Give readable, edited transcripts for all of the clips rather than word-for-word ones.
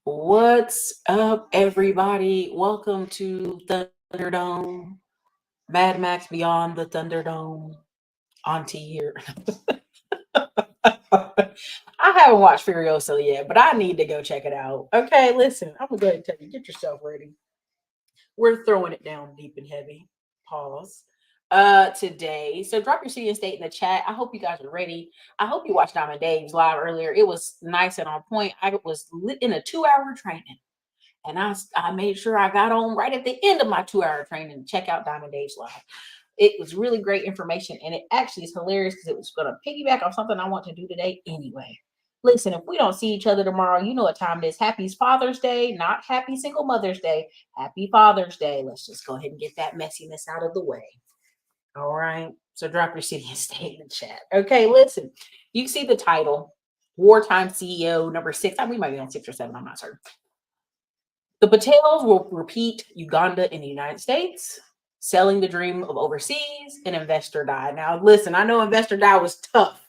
What's up, everybody? Welcome to Thunderdome. Mad Max Beyond the Thunderdome. Auntie here. I haven't watched Furiosa yet, but I need to go check it out. Okay, listen, I'm gonna go ahead and tell you, get yourself ready. We're throwing it down deep and heavy. Pause. Today. So drop your city and state in the chat. I hope you guys are ready. I hope you watched Diamond Dave's live earlier. It was nice and on point. I was in a 2-hour training. And I made sure I got on right at the end of my 2-hour training to check out Diamond Dave's live. It was really great information. And it actually is hilarious because it was going to piggyback on something I want to do today anyway. Listen, if we don't see each other tomorrow, you know what time it is. Happy Father's Day, not Happy Single Mother's Day. Happy Father's Day. Let's just go ahead and get that messiness out of the way. All right. So drop your city and state in the chat. Okay, listen. You see the title, Wartime CEO number 6. We might be on 6 or 7. I'm not certain. The Patels will repeat Uganda in the United States, selling the dream of overseas, and investor die. Now, listen, I know investor die was tough,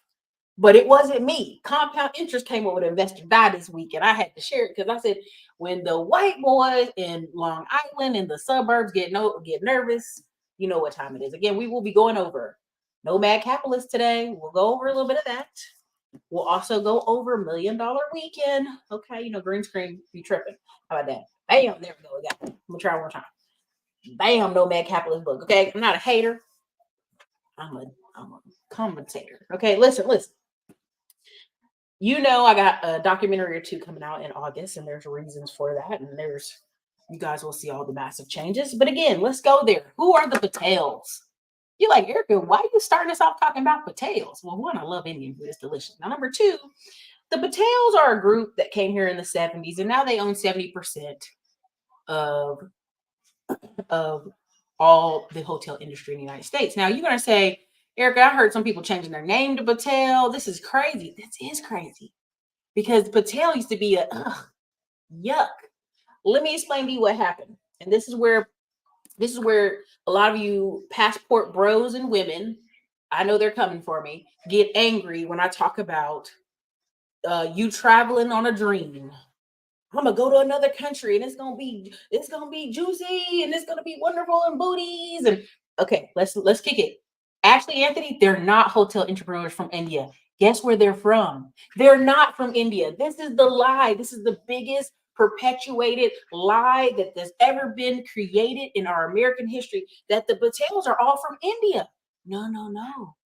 but it wasn't me. Compound interest came up with investor die this week, and I had to share it because I said, when the white boys in Long Island in the suburbs get nervous, you know what time it is. Again, we will be going over nomad capitalists today. We'll go over a little bit of that. We'll also go over $1 Million Weekend. Okay, you know, green screen, be tripping. How about that? Bam, there we go. We got it. I'm gonna try one more time. Bam, nomad capitalist book. Okay, I'm not a hater. I'm a commentator. Okay, listen. You know, I got a documentary or 2 coming out in August, and there's reasons for that. And you guys will see all the massive changes. But again, let's go there. Who are the Patels? You're like, Ericka, why are you starting us off talking about Patels? Well, one, I love Indian food. It's delicious. Now, number 2, the Patels are a group that came here in the 70s, and now they own 70% of all the hotel industry in the United States. Now, you're going to say, Ericka, I heard some people changing their name to Patel. This is crazy. This is crazy. Because Patel used to be yuck. Let me explain to you what happened. And this is where a lot of you passport bros and women, I know they're coming for me, get angry when I talk about you traveling on a dream. I'm gonna go to another country and it's gonna be juicy and it's gonna be wonderful and booties and okay, let's kick it. Ashley Anthony, they're not hotel entrepreneurs from India. Guess where they're from? They're not from India. This is the lie. This is the biggest perpetuated lie that has ever been created in our American history, that the Patels are all from India. No.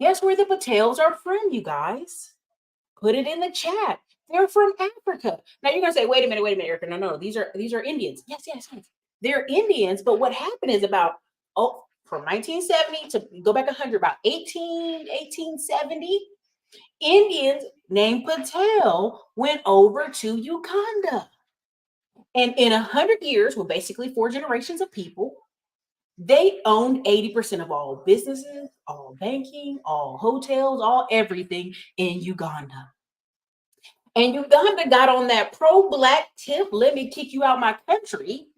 Guess where the Patels are from, you guys? Put it in the chat. They're from Africa. Now you're gonna say, wait a minute, Ericka. No, these are Indians. Yes. They're Indians, but what happened is from 1970 to go back 100, about 1870, Indians named Patel went over to Uganda. And in 100 years, well, basically 4 generations of people, they owned 80% of all businesses, all banking, all hotels, all everything in Uganda. And Uganda got on that pro-black tip, let me kick you out my country,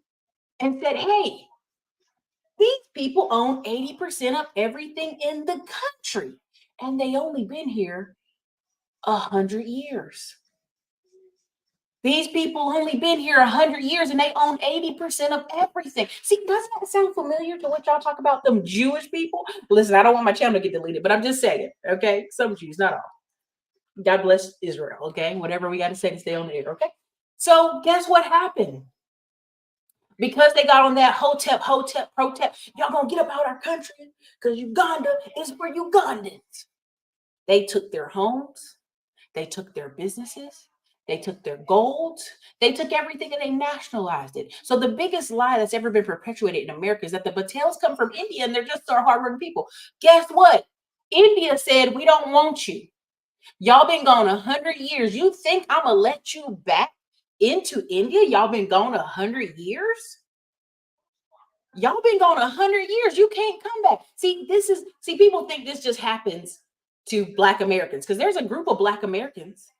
and said, hey, these people own 80% of everything in the country. And they only been here 100 years. These people only been here 100 years and they own 80% of everything. See, doesn't that sound familiar to what y'all talk about, them Jewish people? Listen, I don't want my channel to get deleted, but I'm just saying, okay? Some Jews, not all. God bless Israel, okay? Whatever we got to say to stay on the air, okay? So guess what happened? Because they got on that hotep, protep, y'all gonna get up out our country because Uganda is for Ugandans. They took their homes, they took their businesses, they took their gold, they took everything and they nationalized it. So the biggest lie that's ever been perpetuated in America is that the Patels come from India and they're just so hardworking people. Guess what? India said, we don't want you. Y'all been gone 100 years. You think I'm gonna let you back into India? Y'all been gone 100 years? Y'all been gone 100 years. You can't come back. See, people think this just happens to Black Americans because there's a group of Black Americans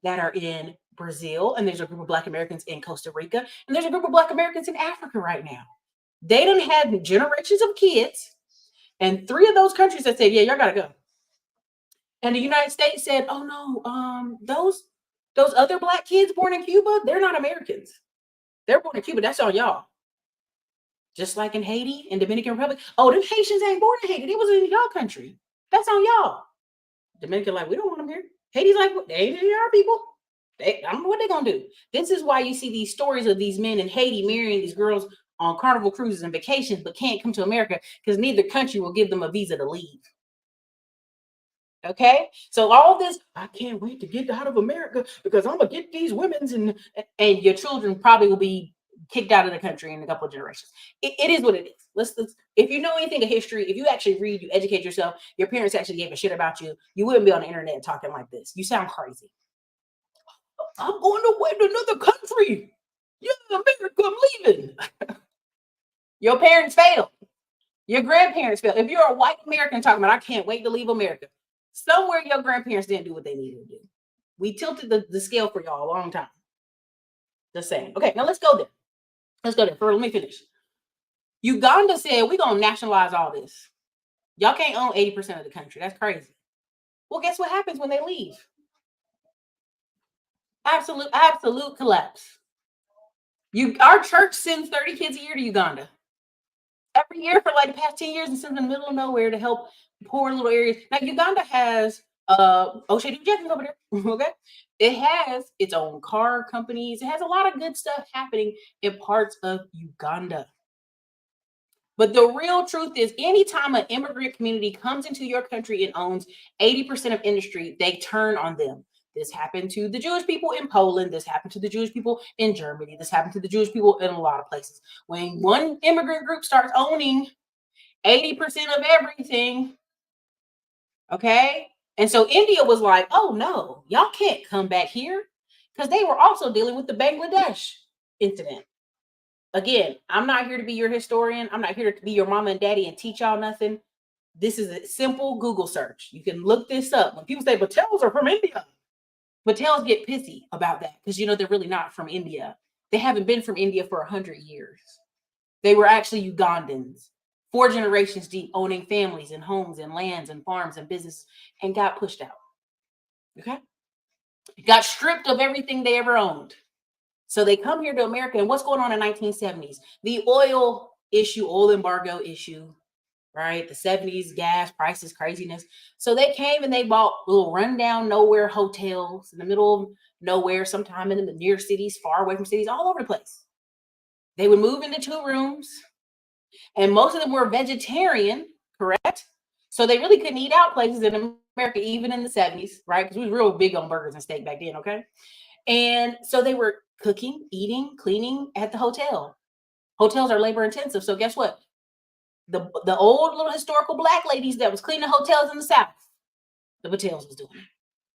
that are in Brazil, and there's a group of Black Americans in Costa Rica, and there's a group of Black Americans in Africa right now. They done had generations of kids, and 3 of those countries that said, yeah, y'all gotta go. And the United States said, oh no, those Those other black kids born in Cuba, they're not Americans. They're born in Cuba. That's on y'all. Just like in Haiti and Dominican Republic. Oh, them Haitians ain't born in Haiti. They was in y'all country. That's on y'all. Dominican like, we don't want them here. Haiti's like, they ain't our people. I don't know what they're gonna do. This is why you see these stories of these men in Haiti marrying these girls on carnival cruises and vacations, but can't come to America because neither country will give them a visa to leave. Okay, so all this, I can't wait to get out of America because I'm gonna get these women's and your children probably will be kicked out of the country in a couple of generations. It is what it is. Let's if you know anything of history, if you actually read, you educate yourself, your parents actually gave a shit about you, you wouldn't be on the internet talking like this. You sound crazy. I'm going away to another country. Yeah, America, I'm leaving. Your parents failed. Your grandparents failed. If you're a white American talking about, I can't wait to leave America, somewhere your grandparents didn't do what they needed to do. We tilted the scale for y'all a long time. Just saying. Okay, now let's go there. Let's go there. Let me finish. Uganda said, we're going to nationalize all this. Y'all can't own 80% of the country. That's crazy. Well, guess what happens when they leave? Absolute collapse. Our church sends 30 kids a year to Uganda. Every year for like the past 10 years and sends them in the middle of nowhere to help poor little areas. Now, Uganda has O'Shea Jackson over there. Okay. It has its own car companies. It has a lot of good stuff happening in parts of Uganda. But the real truth is, anytime an immigrant community comes into your country and owns 80% of industry, they turn on them. This happened to the Jewish people in Poland. This happened to the Jewish people in Germany. This happened to the Jewish people in a lot of places. When one immigrant group starts owning 80% of everything, okay? And so India was like, oh no, y'all can't come back here, because they were also dealing with the Bangladesh incident. Again, I'm not here to be your historian. I'm not here to be your mama and daddy and teach y'all nothing. This is a simple Google search. You can look this up. When people say Patels are from India, Patels get pissy about that because, they're really not from India. They haven't been from India for 100 years. They were actually Ugandans, 4 generations deep, owning families and homes and lands and farms and business, and got pushed out. Okay? Got stripped of everything they ever owned. So they come here to America, and what's going on in 1970s? The oil issue, oil embargo issue, right? The 70s, gas prices, craziness. So they came and they bought little rundown nowhere hotels in the middle of nowhere, sometime in the near cities, far away from cities, all over the place. They would move into 2 rooms, and most of them were vegetarian, correct? So they really couldn't eat out places in America, even in the 70s, right? Because we were real big on burgers and steak back then, okay? And so they were cooking, eating, cleaning at the hotel. Hotels are labor intensive. So guess what? The old little historical black ladies that was cleaning hotels in the South, the Patels was doing it.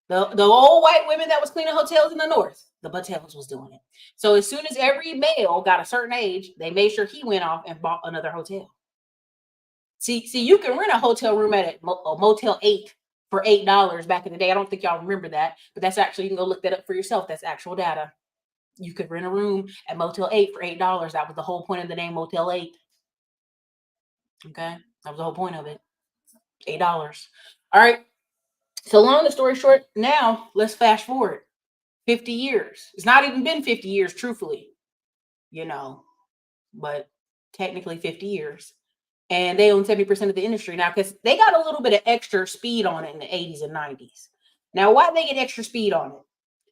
The old white women that was cleaning hotels in the North, the Patels was doing it. So as soon as every male got a certain age, they made sure he went off and bought another hotel. See, you can rent a hotel room at a Motel 8 for $8 back in the day. I don't think y'all remember that, but that's actually, you can go look that up for yourself. That's actual data. You could rent a room at Motel 8 for $8. That was the whole point of the name Motel 8. Okay, that was the whole point of it. $8. All right. So long story short, now let's fast forward 50 years. It's not even been 50 years, truthfully, but technically 50 years. And they own 70% of the industry now, because they got a little bit of extra speed on it in the 80s and 90s. Now, why did they get extra speed on it?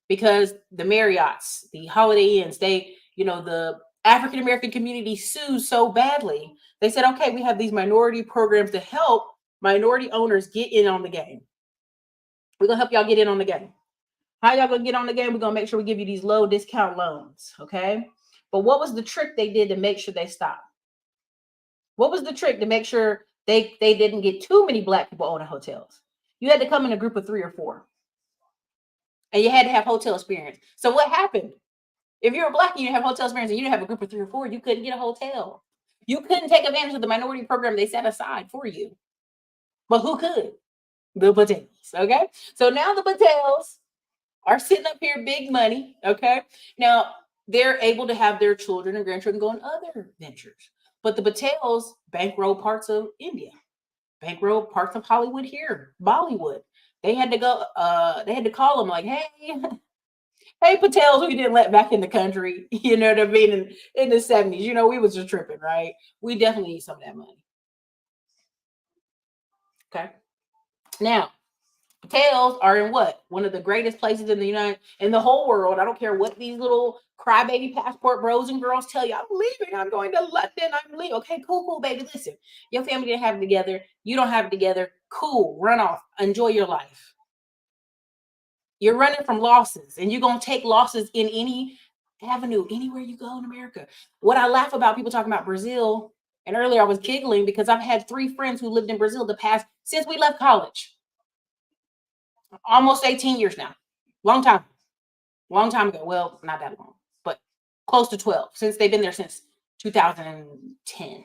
Because the Marriotts, the Holiday Inns, the African American community sued so badly. They said, okay, we have these minority programs to help minority owners get in on the game. We're going to help y'all get in on the game. How y'all going to get on the game? We're going to make sure we give you these low discount loans. Okay. But what was the trick they did to make sure they stopped? What was the trick to make sure they didn't get too many black people owning hotels? You had to come in a group of 3 or 4. And you had to have hotel experience. So what happened? If you're a black and you didn't have hotel experience and you didn't have a group of 3 or 4, you couldn't get a hotel. You couldn't take advantage of the minority program they set aside for you. But who could? The Patels. Okay. So now the Patels are sitting up here, big money. Okay. Now they're able to have their children and grandchildren go on other ventures. But the Patels bankroll parts of India, bankroll parts of Hollywood here, Bollywood. They had to go, they had to call them like, hey, Hey, Patels, we didn't let back in the country. You know what I mean? In the 70s, you know, we was just tripping, right? We definitely need some of that money. Okay. Now, Patels are in what? One of the greatest places in the whole world. I don't care what these little crybaby passport bros and girls tell you. I'm leaving. I'm going to London. I'm leaving. Okay, cool, baby. Listen, your family didn't have it together. You don't have it together. Cool. Run off. Enjoy your life. You're running from losses, and you're gonna take losses in any avenue, anywhere you go in America. What I laugh about people talking about Brazil, and earlier I was giggling because I've had 3 friends who lived in Brazil the past since we left college. Almost 18 years now. Long time. Long time ago. Well, not that long, but close to 12 since they've been there since 2010.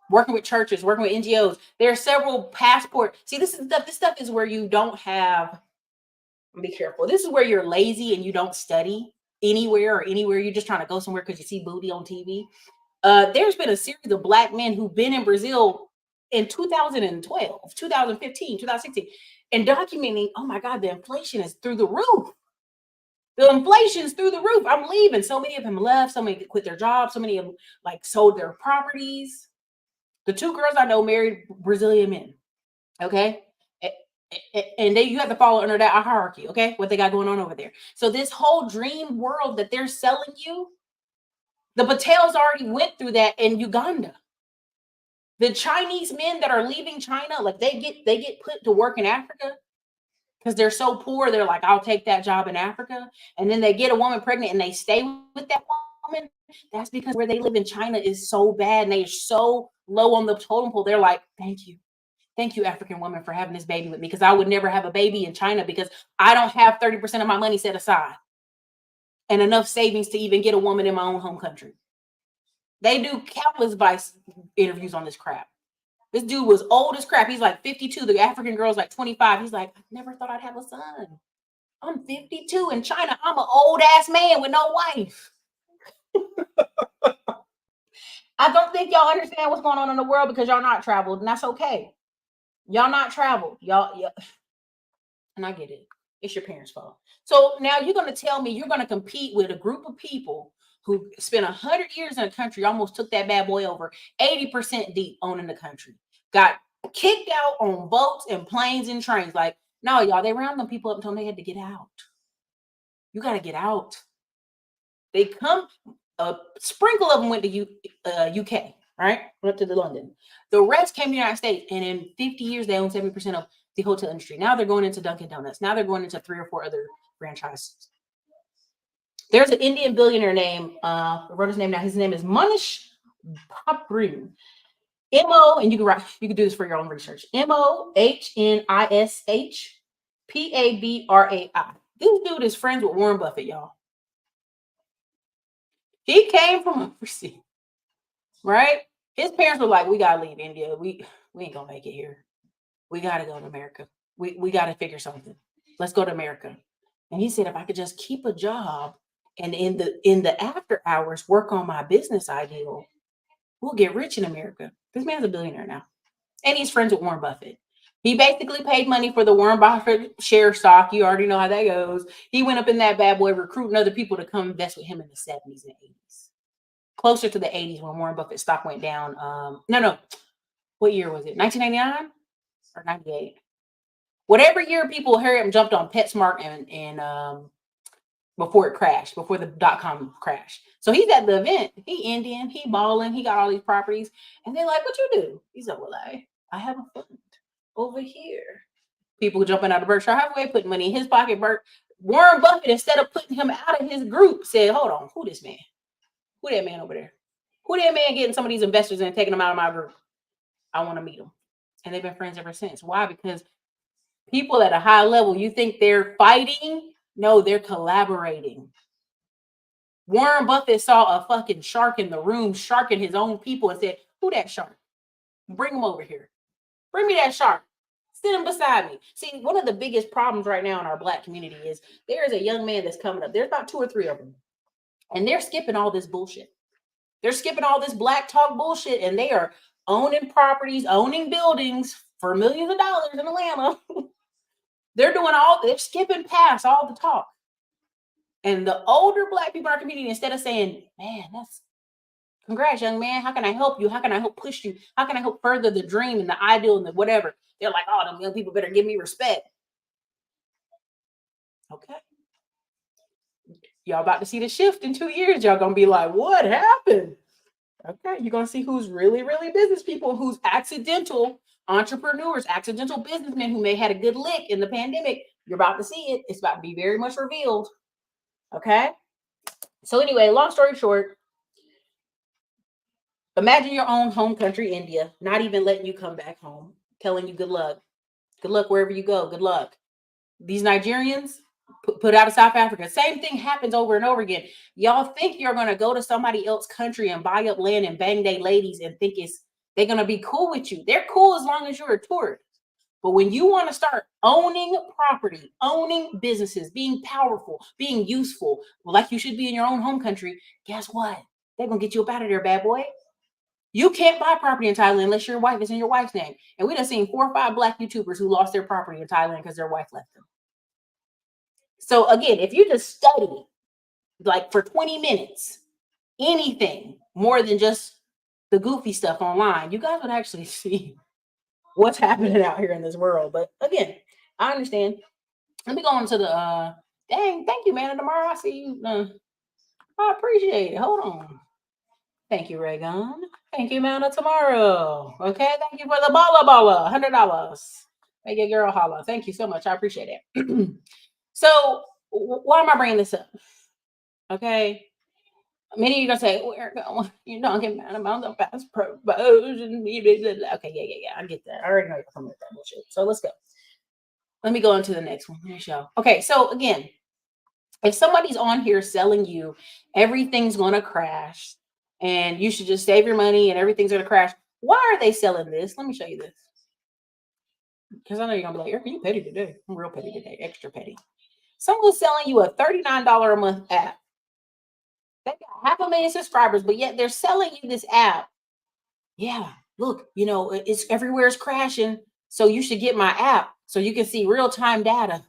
Working with churches, working with NGOs. There are several passport. See, this stuff is where you don't have, be careful. This is where you're lazy and you don't study anywhere. You're just trying to go somewhere because you see booty on TV. There's been a series of black men who've been in Brazil in 2012, 2015, 2016, and documenting, oh my God, the inflation is through the roof. The inflation's through the roof. I'm leaving. So many of them left. So many quit their jobs. So many of them like sold their properties. The 2 girls I know married Brazilian men. Okay. And you have to follow under that hierarchy. Okay. What they got going on over there. So this whole dream world that they're selling you, the Patels already went through that in Uganda. The Chinese men that are leaving China, like they get put to work in Africa because they're so poor. They're like, I'll take that job in Africa. And then they get a woman pregnant and they stay with that woman. That's because where they live in China is so bad and they're so low on the totem pole. They're like, thank you. Thank you, African woman, for having this baby with me, because I would never have a baby in China because I don't have 30% of my money set aside and enough savings to even get a woman in my own home country. They do countless vice interviews on this crap. This dude was old as crap. He's like 52. The African girl's like 25. He's like, I never thought I'd have a son. I'm 52 in China. I'm an old ass man with no wife. I don't think y'all understand what's going on in the world because y'all not traveled, and that's okay. Y'all not traveled. Y'all, and I get it. It's your parents' fault. So now you're going to tell me you're going to compete with a group of people who spent 100 years in a country, almost took that bad boy over, 80% deep owning the country, got kicked out on boats and planes and trains. Like, no, y'all, they round them people up until they had to get out. You got to get out. They come, a sprinkle of them went to UK, right? Went to London. The rest came to the United States, and in 50 years, they own 70% of the hotel industry. Now they're going into Dunkin' Donuts. Now they're going into 3 or 4 other franchises. There's an Indian billionaire named, I wrote his name now. His name is Manish Papri. and you can do this for your own research. MOHNISHPABRAI. This dude is friends with Warren Buffett, y'all. He came from overseas, right? His parents were like, we gotta leave India. We ain't gonna make it here. We gotta go to America. We gotta figure something. Let's go to America. And he said, if I could just keep a job and in the after hours work on my business ideal, we'll get rich in America. This man's a billionaire now. And he's friends with Warren Buffett. He basically paid money for the Warren Buffett share stock. You already know how that goes. He went up in that bad boy recruiting other people to come invest with him in the 70s and 80s. Closer to the 80s when Warren Buffett stock went down. No. What year was it? 1999 or 98? Whatever year people hurry up and jumped on PetSmart and before it crashed, before the .com crash. So he's at the event. He Indian, he balling, he got all these properties. And they're like, what you do? He's like, well, I have a fund over here. People jumping out of Berkshire Hathaway, putting money in his pocket. Warren Buffett, instead of putting him out of his group, said, hold on, who this man? Who that man over there? Who that man getting some of these investors and taking them out of my group? I want to meet them. And they've been friends ever since. Why? Because people at a high level, you think they're fighting? No, they're collaborating. Warren Buffett saw a fucking shark in the room, sharking his own people, and said, who that shark? Bring him over here. Bring me that shark. Sit him beside me. See, one of the biggest problems right now in our Black community is there is a young man that's coming up. There's about 2 or 3 of them. And they're skipping all this bullshit. They're skipping all this black talk bullshit, and they are owning properties, owning buildings for millions of dollars in Atlanta. They're skipping past all the talk. And the older Black people in our community, instead of saying, man, that's congrats, young man. How can I help you? How can I help push you? How can I help further the dream and the ideal and the whatever? They're like, oh, them young people better give me respect. Okay. Y'all about to see the shift in 2 years. Y'all gonna be like, what happened? Okay, you're gonna see who's really, really business people, who's accidental entrepreneurs, accidental businessmen who may had a good lick in the pandemic. You're about to see it. It's about to be very much revealed. Okay. So anyway, long story short, imagine your own home country, India, not even letting you come back home, telling you good luck. Good luck wherever you go. Good luck. These Nigerians put out of South Africa. Same thing happens over and over again. Y'all think you're going to go to somebody else's country and buy up land and bang they ladies and think they're going to be cool with you. They're cool as long as you're a tourist. But when you want to start owning property, owning businesses, being powerful, being useful, like you should be in your own home country, guess what? They're going to get you up out of there, bad boy. You can't buy property in Thailand unless your wife is in your wife's name. And we done seen 4 or 5 Black YouTubers who lost their property in Thailand because their wife left them. So again, if you just study like for 20 minutes, anything more than just the goofy stuff online, you guys would actually see what's happening out here in this world. But again, I understand. Let me go on to the dang, thank you, man. Tomorrow I see you. I appreciate it. Hold on. Thank you, Raygon. Thank you, Mana tomorrow. Okay, thank you for the bala, $100. Make your girl holla. Thank you so much. I appreciate it. So, why am I bringing this up? Okay, many of you gonna say, "We're going, you don't get mad about the past promotion." Okay, yeah. I get that. I already know you're coming with that bullshit. So let's go. Let me go on to the next one. Let me show. Okay, so again, if somebody's on here selling you everything's gonna crash and you should just save your money and everything's gonna crash, why are they selling this? Let me show you this. Because I know you're gonna be like, Ericka, you petty today. I'm real petty today, extra petty. Someone's selling you a $39 a month app. They got 500,000 subscribers, but yet they're selling you this app. Yeah, look, it's everywhere is crashing. So you should get my app so you can see real-time data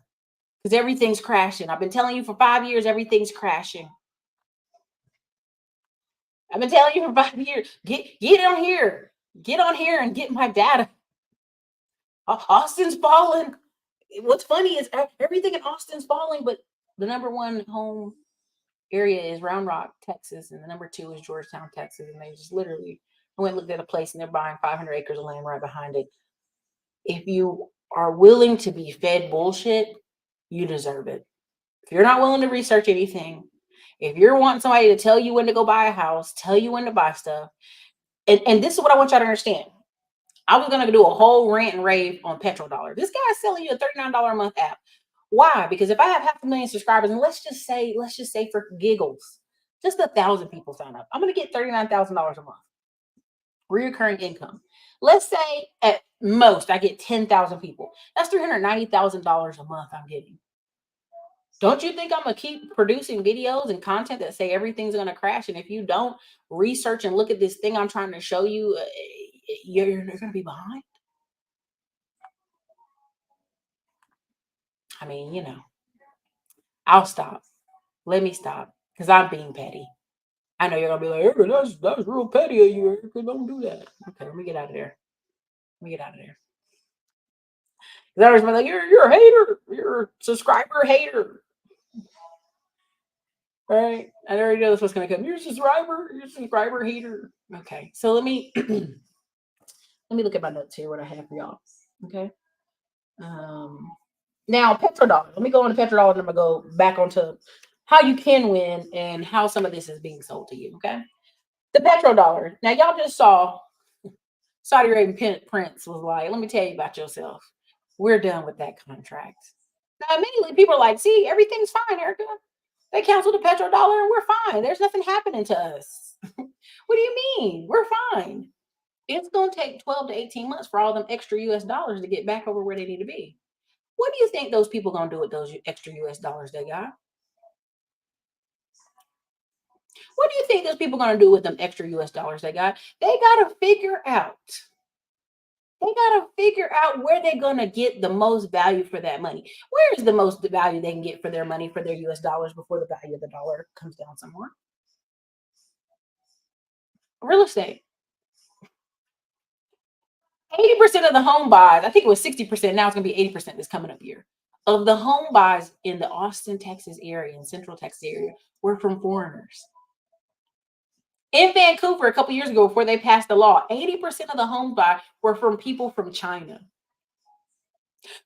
because everything's crashing. I've been telling you for 5 years, everything's crashing. I've been telling you for 5 years, get on here. Get on here and get my data. Austin's falling. What's funny is everything in Austin's falling, but the number one home area is Round Rock, Texas, and the number 2 is Georgetown, Texas. And they just literally went and looked at a place and they're buying 500 acres of land right behind it. If you are willing to be fed bullshit, you deserve it. If you're not willing to research anything, if you're wanting somebody to tell you when to go buy a house, tell you when to buy stuff, and this is what I want y'all to understand. I was gonna do a whole rant and rave on petrodollars. This guy's selling you a $39 a month app. Why? Because if I have 500,000 subscribers, and let's just say for giggles, just 1,000 people sign up, I'm gonna get $39,000 a month. Reoccurring income. Let's say at most I get 10,000 people. That's $390,000 a month I'm getting. Don't you think I'm gonna keep producing videos and content that say everything's gonna crash? And if you don't research and look at this thing I'm trying to show you, you're gonna be behind. I mean, I'll stop. Let me stop because I'm being petty. I know you're gonna be like, Ericka, that's real petty of you, Ericka. Don't do that. Okay, let me get out of there. Let me get out of there. Because I was like, you're a hater. You're a subscriber hater. Right? I already know this was gonna come. You're a subscriber hater. Okay, so let me look at my notes here. What I have for y'all. Okay. Now petrodollar. Let me go on to petrodollar. And I'm gonna go back onto how you can win and how some of this is being sold to you. Okay. The petrodollar. Now y'all just saw Saudi Arabian Prince was like, let me tell you about yourself. We're done with that contract. Now immediately people are like, see, everything's fine, Ericka. They canceled the petrodollar and we're fine. There's nothing happening to us. What do you mean? We're fine. It's going to take 12 to 18 months for all them extra US dollars to get back over where they need to be. What do you think those people going to do with those extra US dollars they got? What do you think those people going to do with them extra US dollars they got? They got to figure out They got to figure out where they're going to get the most value for that money. Where is the most value they can get for their money, for their US dollars, before the value of the dollar comes down somewhere? Real estate. 80% of the home buys, I think it was 60%, now it's going to be 80% this coming up year, of the home buys in the Austin, Texas area and Central Texas area were from foreigners. In Vancouver, a couple years ago, before they passed the law, 80% of the home buy were from people from China.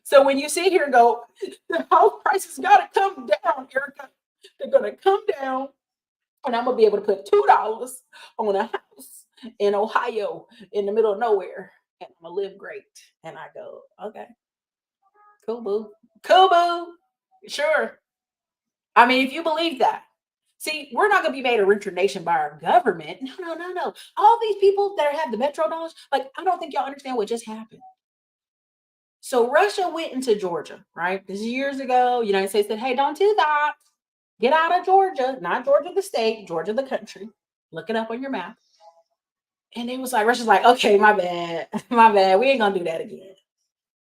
So when you sit here and go, the house prices got to come down, Ericka, they're going to come down, and I'm going to be able to put $2 on a house in Ohio in the middle of nowhere, and I'm going to live great. And I go, okay, cool, boo. Cool, boo. Sure. I mean, if you believe that. See, we're not going to be made a richer nation by our government. No. All these people that have the petrodollars, like, I don't think y'all understand what just happened. So Russia went into Georgia, right? This is years ago. United States said, hey, don't do that. Get out of Georgia, not Georgia the state, Georgia the country. Look it up on your map. And it was like, Russia's like, okay, my bad. My bad. We ain't going to do that again.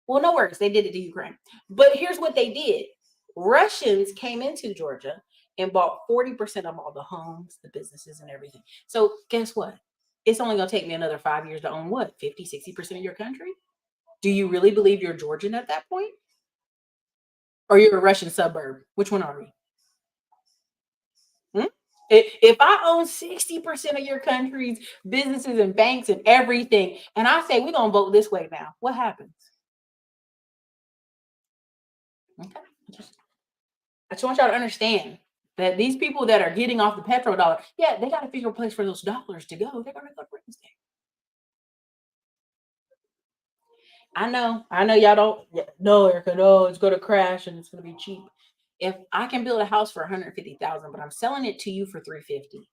Well, no worries. They did it to Ukraine. But here's what they did. Russians came into Georgia and bought 40% of all the homes, the businesses, and everything. So guess what? It's only going to take me another 5 years to own what? 50, 60% of your country? Do you really believe you're Georgian at that point? Or you're a Russian suburb? Which one are we? If I own 60% of your country's businesses and banks and everything, and I say we're going to vote this way now, what happens? Okay. I just want y'all to understand that these people that are getting off the petrodollar, yeah, they got to figure a place for those dollars to go. They're going to go to real estate. I know y'all don't no, Ericka, no, it's going to crash and it's going to be cheap. If I can build a house for 150,000, but I'm selling it to you for 350,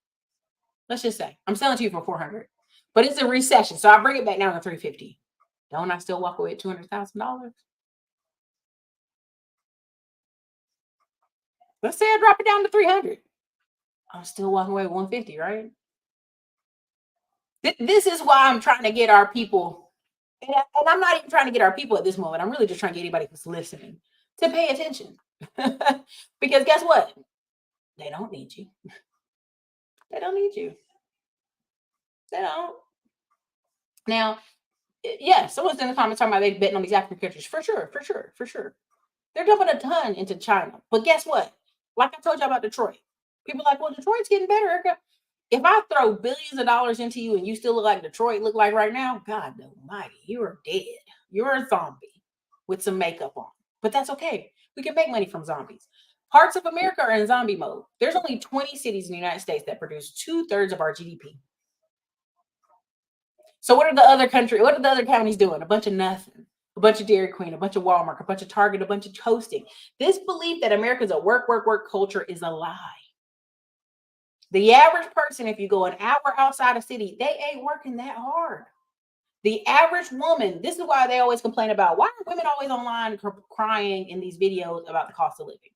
let's just say I'm selling to you for 400, but it's a recession, so I bring it back down to 350. Don't I still walk away at $200,000? Let's say I drop it down to 300. I'm still walking away with 150, right? This is why I'm trying to get our people, and I'm not even trying to get our people at this moment. I'm really just trying to get anybody who's listening to pay attention. Because guess what? They don't need you. They don't need you. They don't. Now, yeah, someone's in the comments talking about they betting on these African countries. For sure. They're dumping a ton into China. But guess what? Like I told you about Detroit. People are like, well, Detroit's getting better, Ericka. If I throw billions of dollars into you and you still look like Detroit look like right now, God almighty, you are dead. You're a zombie with some makeup on. But that's okay. We can make money from zombies. Parts of America are in zombie mode. There's only 20 cities in the United States that produce 2/3 of our GDP. So what are the other counties doing? A bunch of nothing. A bunch of Dairy Queen, a bunch of Walmart, a bunch of Target, a bunch of toasting. This belief that America's a work culture is a lie. The average person, if you go an hour outside a city, they ain't working that hard. The average woman, this is why they always complain about, why are women always online crying in these videos about the cost of living?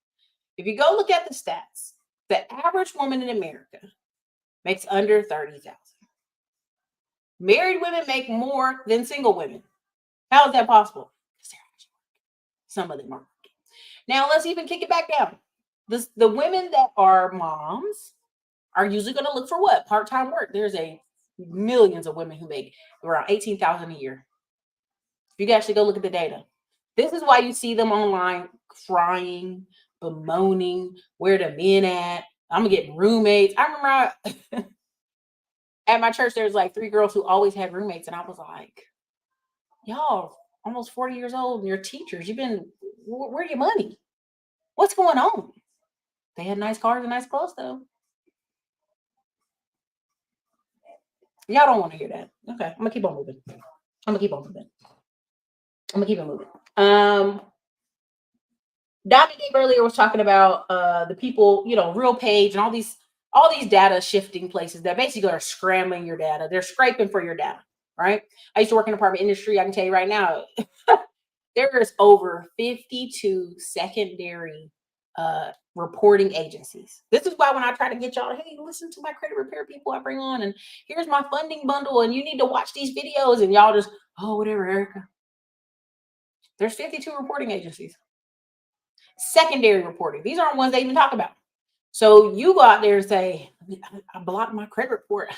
If you go look at the stats, the average woman in America makes under 30,000. Married women make more than single women. How is that possible? Some of them are. Now let's even kick it back down. The women that are moms are usually going to look for what? Part-time work. There's millions of women who make around 18,000 a year. You can actually go look at the data. This is why you see them online crying, bemoaning, where the men at? I'm gonna get roommates. I remember at my church, there's like 3 girls who always had roommates, and I was like, y'all almost 40 years old and you're teachers. Where your money? What's going on? They had nice cars and nice clothes though. Y'all don't want to hear that. Okay, I'm gonna keep on moving. Dr. Dave earlier was talking about the people, Real Page and all these data shifting places that basically are scrambling your data. They're scraping for your data, right? I used to work in the apartment industry. I can tell you right now, there's over 52 secondary reporting agencies. This is why when I try to get y'all, hey, listen to my credit repair people I bring on, and here's my funding bundle, and you need to watch these videos, and y'all just, Oh, whatever, Ericka. There's 52 reporting agencies. Secondary reporting. These aren't ones they even talk about. So you go out there and say, I blocked my credit report.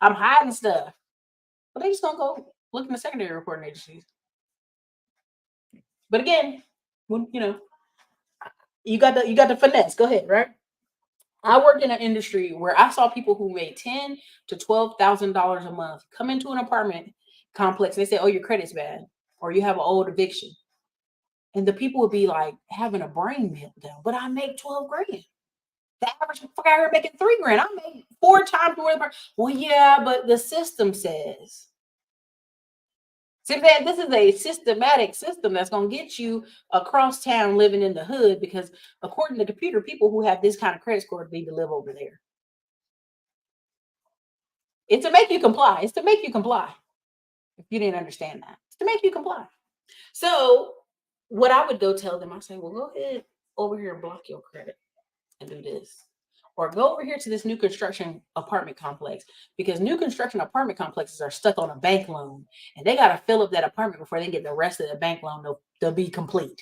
I'm hiding stuff. But they just gonna go look in the secondary reporting agencies. But again, when you got the finesse. Go ahead, right? I worked in an industry where I saw people who made $10,000 to $12,000 a month come into an apartment complex. And they say, "Oh, your credit's bad, or you have an old eviction," and the people would be like having a brain meltdown. But I make 12 grand. The average fuck out here making 3 grand. I made 4 times more. Well, yeah, but the system says. See, man, this is a systematic system that's going to get you across town living in the hood because, according to the computer, people who have this kind of credit score need to live over there. It's to make you comply. It's to make you comply. If you didn't understand that, it's to make you comply. So, what I would go tell them, I say, well, go ahead over here and block your credit and do this. Or go over here to this new construction apartment complex, because new construction apartment complexes are stuck on a bank loan and they got to fill up that apartment before they get the rest of the bank loan. They'll be complete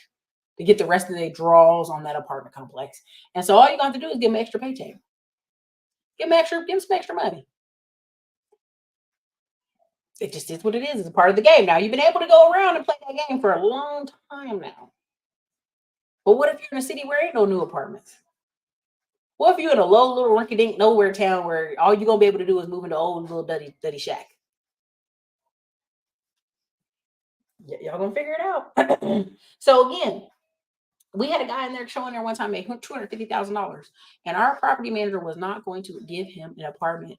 to get the rest of their draws on that apartment complex. And so all you got to do is give them extra paycheck. Give them some extra money. It just is what it is. It's a part of the game. Now, you've been able to go around and play that game for a long time now. But what if you're in a city where ain't no new apartments? What if you're in a low little rinky-dink nowhere town where all you're gonna be able to do is move into old little duddy shack? Y'all gonna figure it out. So again, we had a guy in there showing there one time made $250,000, and our property manager was not going to give him an apartment.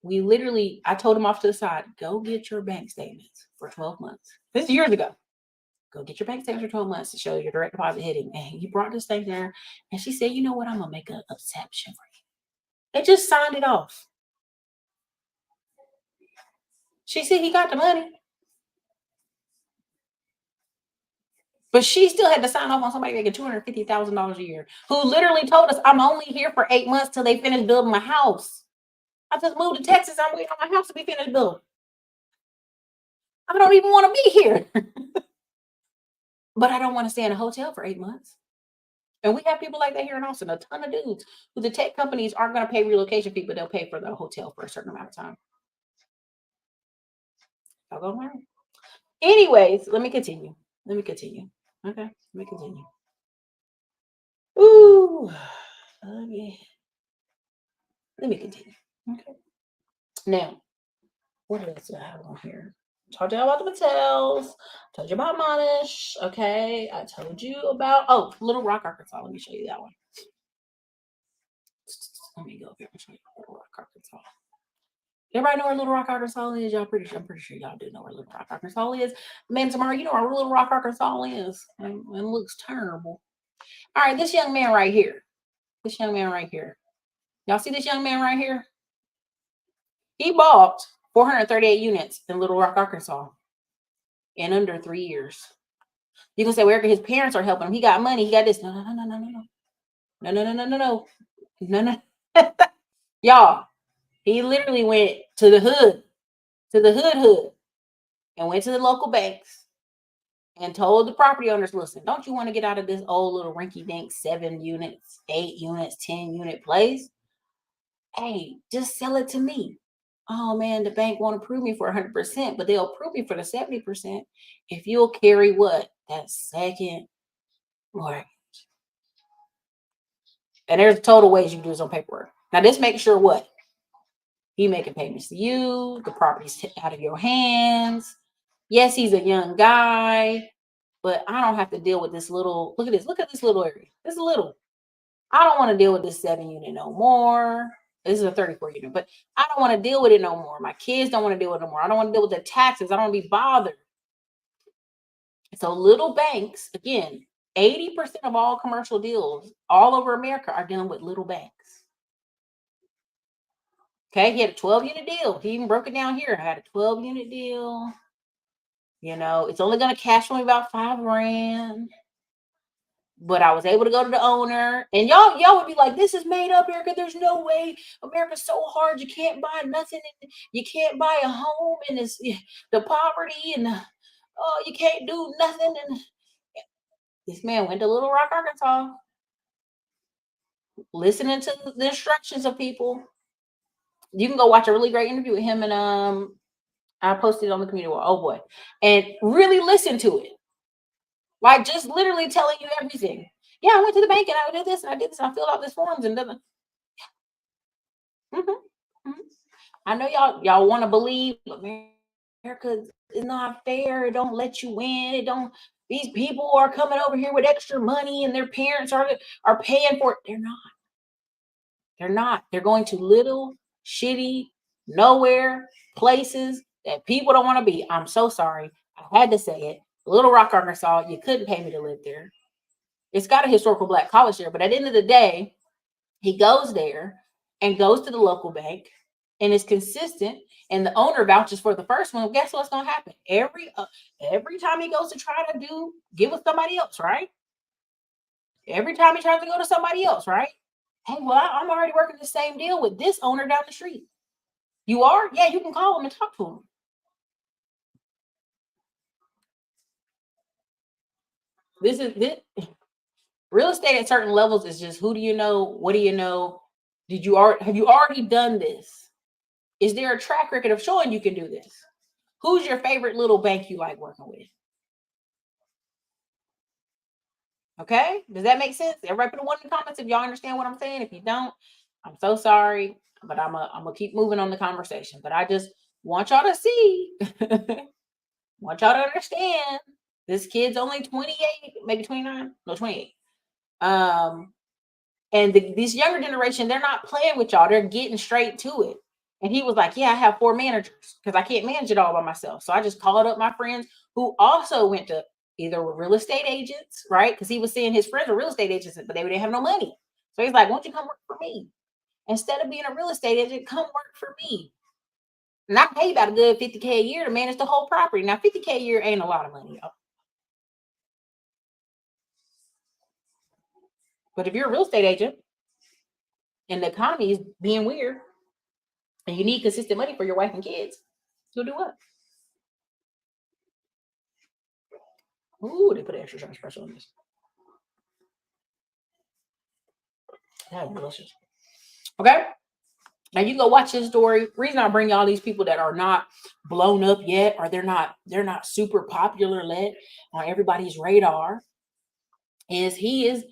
I told him off to the side, go get your bank statements for 12 months. This is years ago. Go get your bank statements for 12 months to show your direct deposit hitting. And he brought this thing there, and she said, you know what? I'm gonna make an exception for you. They just signed it off. She said he got the money. But she still had to sign off on somebody making $250,000 a year, who literally told us, I'm only here for 8 months till they finish building my house. I just moved to Texas. I'm waiting on my house to be finished building. I don't even want to be here. But I don't want to stay in a hotel for 8 months. And we have people like that here in Austin, a ton of dudes who the tech companies aren't going to pay relocation fee, but they'll pay for the hotel for a certain amount of time. I'll go around. Anyways, let me continue. Okay, let me continue. Ooh, let me continue. Okay. Now, what else do I have on here? Told you about the Patels. Told you about Monish. Okay. I told you about Little Rock, Arkansas. Let me show you that one. Let me go up here and show you Little Rock, Arkansas. Everybody know where Little Rock, Arkansas is? I'm pretty sure y'all do know where Little Rock, Arkansas is. Man, tomorrow, you know where Little Rock, Arkansas is. And it looks terrible. All right, this young man right here. Y'all see this young man right here? He bought 438 units in Little Rock, Arkansas in under 3 years. You can say, well, his parents are helping him. He got money. He got this. No. Y'all, he literally went to the hood, and went to the local banks and told the property owners, listen, don't you want to get out of this old little rinky-dink 7 units, 8 units, 10 unit place? Hey, just sell it to me. Oh man, the bank won't approve me for 100%, but they'll approve me for the 70% if you'll carry what? That second mortgage. And there's total ways you can do this on paperwork. Now this makes sure what? He making payments to you, the property's out of your hands. Yes, he's a young guy, but I don't have to deal with this little, look at this little area. This is little. I don't want to deal with this 7 unit no more. This is a 34 unit, but I don't want to deal with it no more. My kids don't want to deal with it no more. I don't want to deal with the taxes. I don't want to be bothered. So little banks, again, 80% of all commercial deals all over America are dealing with little banks. Okay, he had a 12-unit deal. He even broke it down here. I had a 12-unit deal. You know, it's only going to cash me about $5 grand. But I was able to go to the owner, and y'all would be like, "This is made up, Ericka. There's no way. America's so hard. You can't buy nothing. And you can't buy a home, and it's the poverty, and oh, you can't do nothing." And this man went to Little Rock, Arkansas, listening to the instructions of people. You can go watch a really great interview with him, and I posted it on the community wall. Oh boy, and really listen to it. Like just literally telling you everything. Yeah, I went to the bank and I did this and I did this. And I filled out this forms and then. I know y'all want to believe America is not fair. It don't let you win. It don't. These people are coming over here with extra money and their parents are paying for it. They're not. They're not. They're going to little shitty nowhere places that people don't want to be. I'm so sorry. I had to say it. Little Rock, Arkansas. You couldn't pay me to live there. It's got a historical Black college there, but at the end of the day, he goes there and goes to the local bank and is consistent, and the owner vouches for the first one. Well, guess what's going to happen? Every time he goes to try to get with somebody else, right? Every time he tries to go to somebody else, right? Hey, well, I'm already working the same deal with this owner down the street. You are? Yeah, you can call him and talk to him. This real estate at certain levels is just who do you know? What do you know? Have you already done this? Is there a track record of showing you can do this? Who's your favorite little bank you like working with? Okay, does that make sense? Everybody put a one in the comments if y'all understand what I'm saying. If you don't, I'm so sorry, but I'm gonna keep moving on the conversation. But I just want y'all to see, want y'all to understand. This kid's only 28, maybe 29, no 28. And this younger generation, they're not playing with y'all. They're getting straight to it. And he was like, yeah, I have 4 managers because I can't manage it all by myself. So I just called up my friends who also went to either real estate agents, right? Because he was seeing his friends were real estate agents, but they didn't have no money. So he's like, won't you come work for me? Instead of being a real estate agent, come work for me. And I pay about a good $50K a year to manage the whole property. Now, $50K a year ain't a lot of money, y'all. But if you're a real estate agent and the economy is being weird and you need consistent money for your wife and kids, you'll do what? Ooh, they put extra espresso on this. That is delicious. Okay. Now you go watch this story. Reason I bring y'all these people that are not blown up yet, or they're not super popular yet on everybody's radar, is he is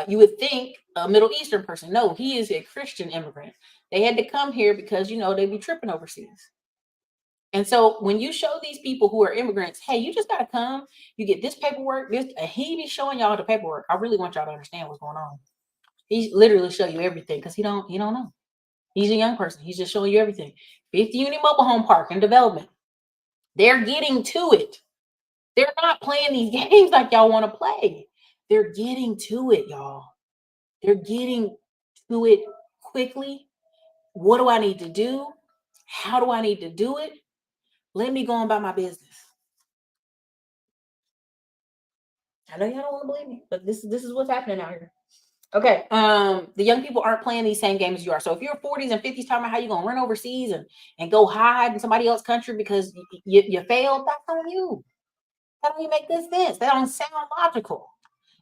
you would think a Middle Eastern person. No, he is a Christian immigrant. They had to come here because they be tripping overseas. And so when you show these people who are immigrants, hey, you just gotta come, you get this paperwork, he be showing y'all the paperwork. I really want y'all to understand what's going on. He literally show you everything because he don't know. He's a young person. He's just showing you everything. 50 unit mobile home park in development. They're getting to it. They're not playing these games like y'all want to play. They're getting to it, y'all. They're getting to it quickly. What do I need to do? How do I need to do it? Let me go on about my business. I know y'all don't want to believe me, but this is what's happening out here. Okay. The young people aren't playing these same games as you are. So if you're 40s and 50s talking about how you're gonna run overseas and go hide in somebody else's country because you failed, that's on you. That don't even make good sense. That don't sound logical.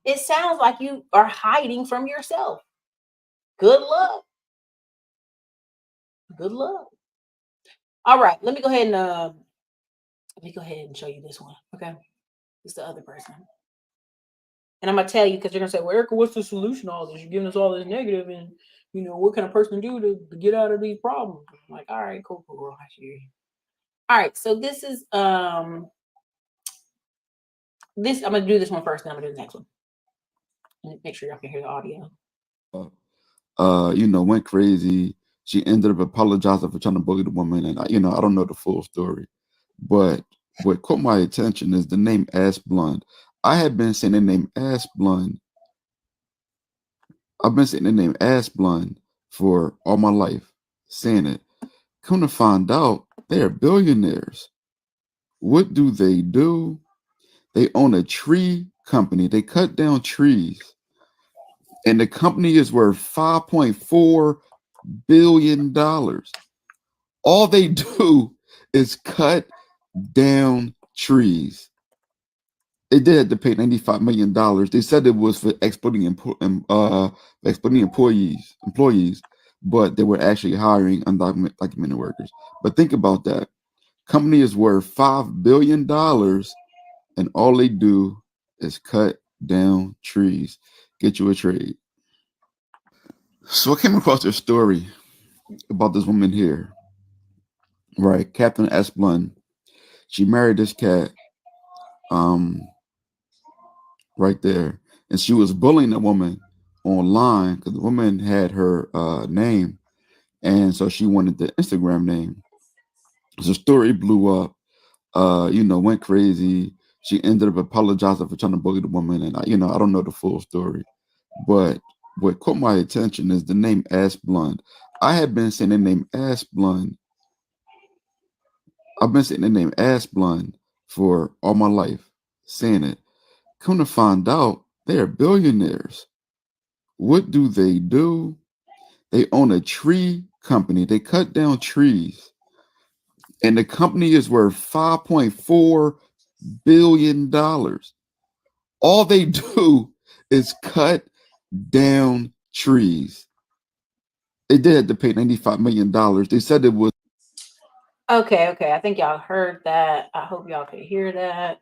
It sounds like you are hiding from yourself. Good luck. Good luck. All right, let me go ahead and show you this one. Okay. It's the other person. And I'm gonna tell you because you're gonna say, well, Ericka, what's the solution to all this? You're giving us all this negative, and what can a person do to get out of these problems? I'm like, all right, cool. I hear you. All right, so this is this. I'm gonna do this one first, then I'm gonna do the next one. Make sure y'all can hear the audio. Went crazy. She ended up apologizing for trying to bully the woman, and I don't know the full story, but what caught my attention is the name Ash Blonde. I have been saying the name Ash Blonde. I've been saying the name Ash Blonde for all my life, saying it. Come to find out, they're billionaires. What do? They own a tree company. They cut down trees, and the company is worth $5.4 billion. All they do is cut down trees. They did have to pay $95 million. They said it was for exploiting employees, but they were actually hiring undocumented workers. But think about that. Company is worth $5 billion, and all they do is cut down trees. Get you a trade. So I came across this story about this woman here, right? Captain S. Blunt. She married this cat, right there, and she was bullying the woman online because the woman had her name, and so she wanted the Instagram name. So the story blew up, went crazy. She ended up apologizing for trying to bully the woman, and I don't know the full story, but what caught my attention is the name Ass Blunt. I had been saying the name Ass Blunt. I've been saying the name Ass Blunt for all my life, saying it. Come to find out, they are billionaires. What do? They own a tree company. They cut down trees, and the company is worth $5.4 billion. All they do is cut down trees. They did have to pay $95 million. They said it was. Okay. I think y'all heard that. I hope y'all could hear that.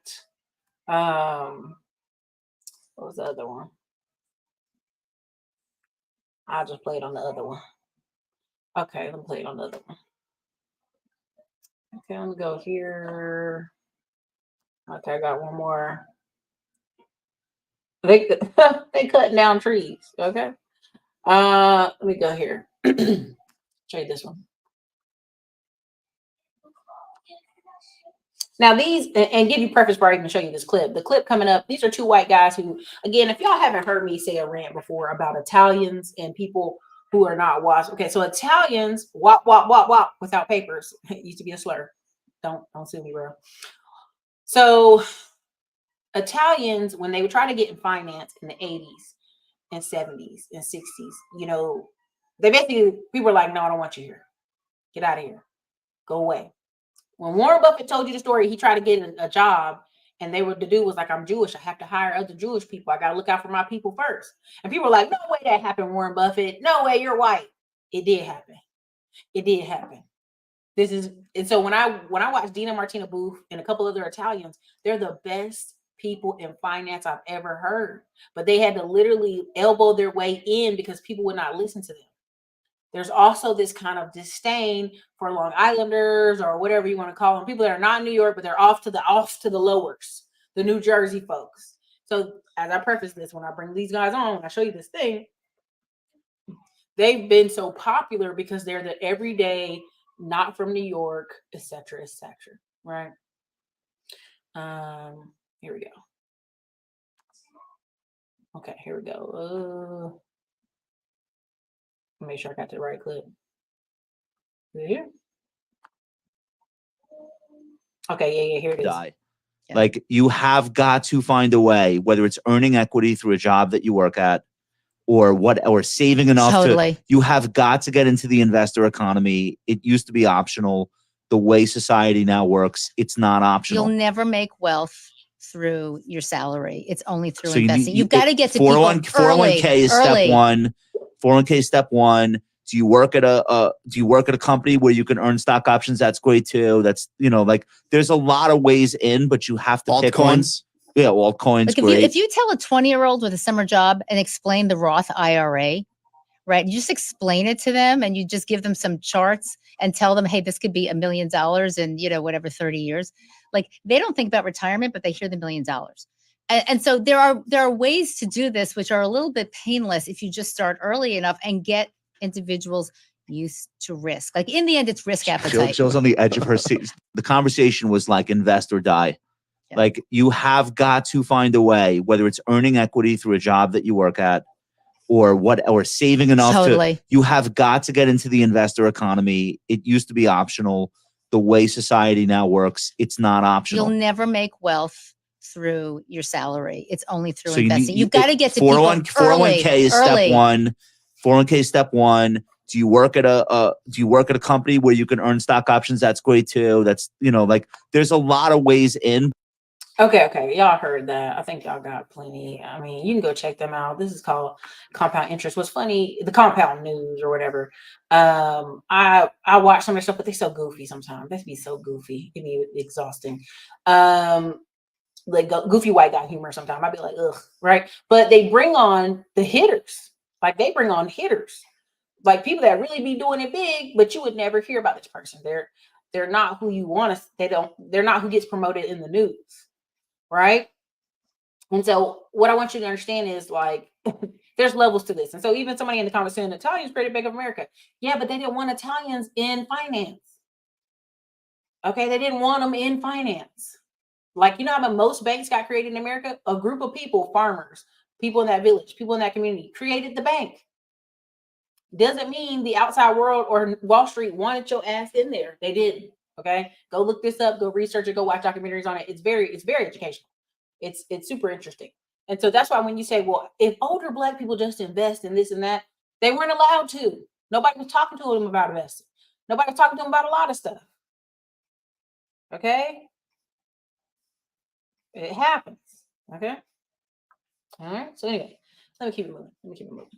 What was the other one? I'll just play it on the other one. Okay, let me play it on the other one. Okay, let me go here. Okay, I got one more. They cutting down trees. Okay. Let me go here. Show you this one. Now these, and give you preface before I even show you this clip. The clip coming up, these are two white guys who, again, if y'all haven't heard me say a rant before about Italians and people who are not washed. Okay, so Italians, wop, without papers. It used to be a slur. Don't sue me, bro. So Italians, when they would try to get in finance in the 80s and 70s and 60s, they basically, people were like, no, I don't want you here. Get out of here. Go away. When Warren Buffett told you the story, he tried to get a job, and the dude was like, I'm Jewish. I have to hire other Jewish people. I got to look out for my people first. And people were like, no way that happened, Warren Buffett. No way, you're white. It did happen. It did happen. And so when I watch Dina Martina Booth and a couple other Italians, they're the best people in finance I've ever heard. But they had to literally elbow their way in because people would not listen to them. There's also this kind of disdain for Long Islanders or whatever you want to call them, people that are not in New York, but they're off to the lowers, the New Jersey folks. So as I preface this, when I bring these guys on, when I show you this thing, they've been so popular because they're the everyday, not from New York, etc., right? Here we go. Okay, here we go. Make sure I got the right clip. Here. Okay, yeah, here it is. Yeah. Like, you have got to find a way, whether it's earning equity through a job that you work at, or saving enough you have got to get into the investor economy. It used to be optional. The way society now works, it's not optional. You'll never make wealth through your salary. It's only through investing. You've got to get to 401k is step one. 401k is step one. Do you work at a company where you can earn stock options? That's great too. That's, there's a lot of ways in, but you have to pick one. Yeah, altcoins. Like if you tell a 20-year-old with a summer job and explain the Roth IRA, right? You just explain it to them and you just give them some charts and tell them, hey, this could be $1 million in, whatever, 30 years. Like, they don't think about retirement, but they hear the $1 million. And so there are ways to do this, which are a little bit painless if you just start early enough and get individuals used to risk. Like, in the end, it's risk appetite. Jill's on the edge of her seat. The conversation was like invest or die. Yeah. Like, you have got to find a way, whether it's earning equity through a job that you work at, or saving enough you have got to get into the investor economy. It used to be optional. The way society now works, it's not optional. You'll never make wealth through your salary. It's only through So investing. You've got to get to people 401k is step one. 401k is step one. Do you work at a company where you can earn stock options? That's great too. That's, like there's a lot of ways in. Okay. Y'all heard that. I think y'all got plenty. I mean, you can go check them out. This is called Compound Interest. What's funny, the Compound News or whatever. I watch some of their stuff, but they're so goofy sometimes. They be so goofy. It be exhausting. Like goofy white guy humor sometimes. I'd be like, ugh, right? But they bring on the hitters. Like they bring on hitters. Like people that really be doing it big, but you would never hear about this person. They're not who you want to, they're not who gets promoted in the news. Right. And so what I want you to understand is like, there's levels to this. And so even somebody in the comments saying Italians created Bank of America. Yeah, but they didn't want Italians in finance. Okay. They didn't want them in finance. Like, how most banks got created in America? A group of people, farmers, people in that village, people in that community created the bank. Doesn't mean the outside world or Wall Street wanted your ass in there. They didn't. Okay. Go look this up, go research it, go watch documentaries on it. It's very educational. It's super interesting. And so that's why when you say, well, if older Black people just invest in this and that, they weren't allowed to. Nobody was talking to them about investing. Nobody was talking to them about a lot of stuff. Okay. It happens. Okay. All right. So anyway, let me keep it moving.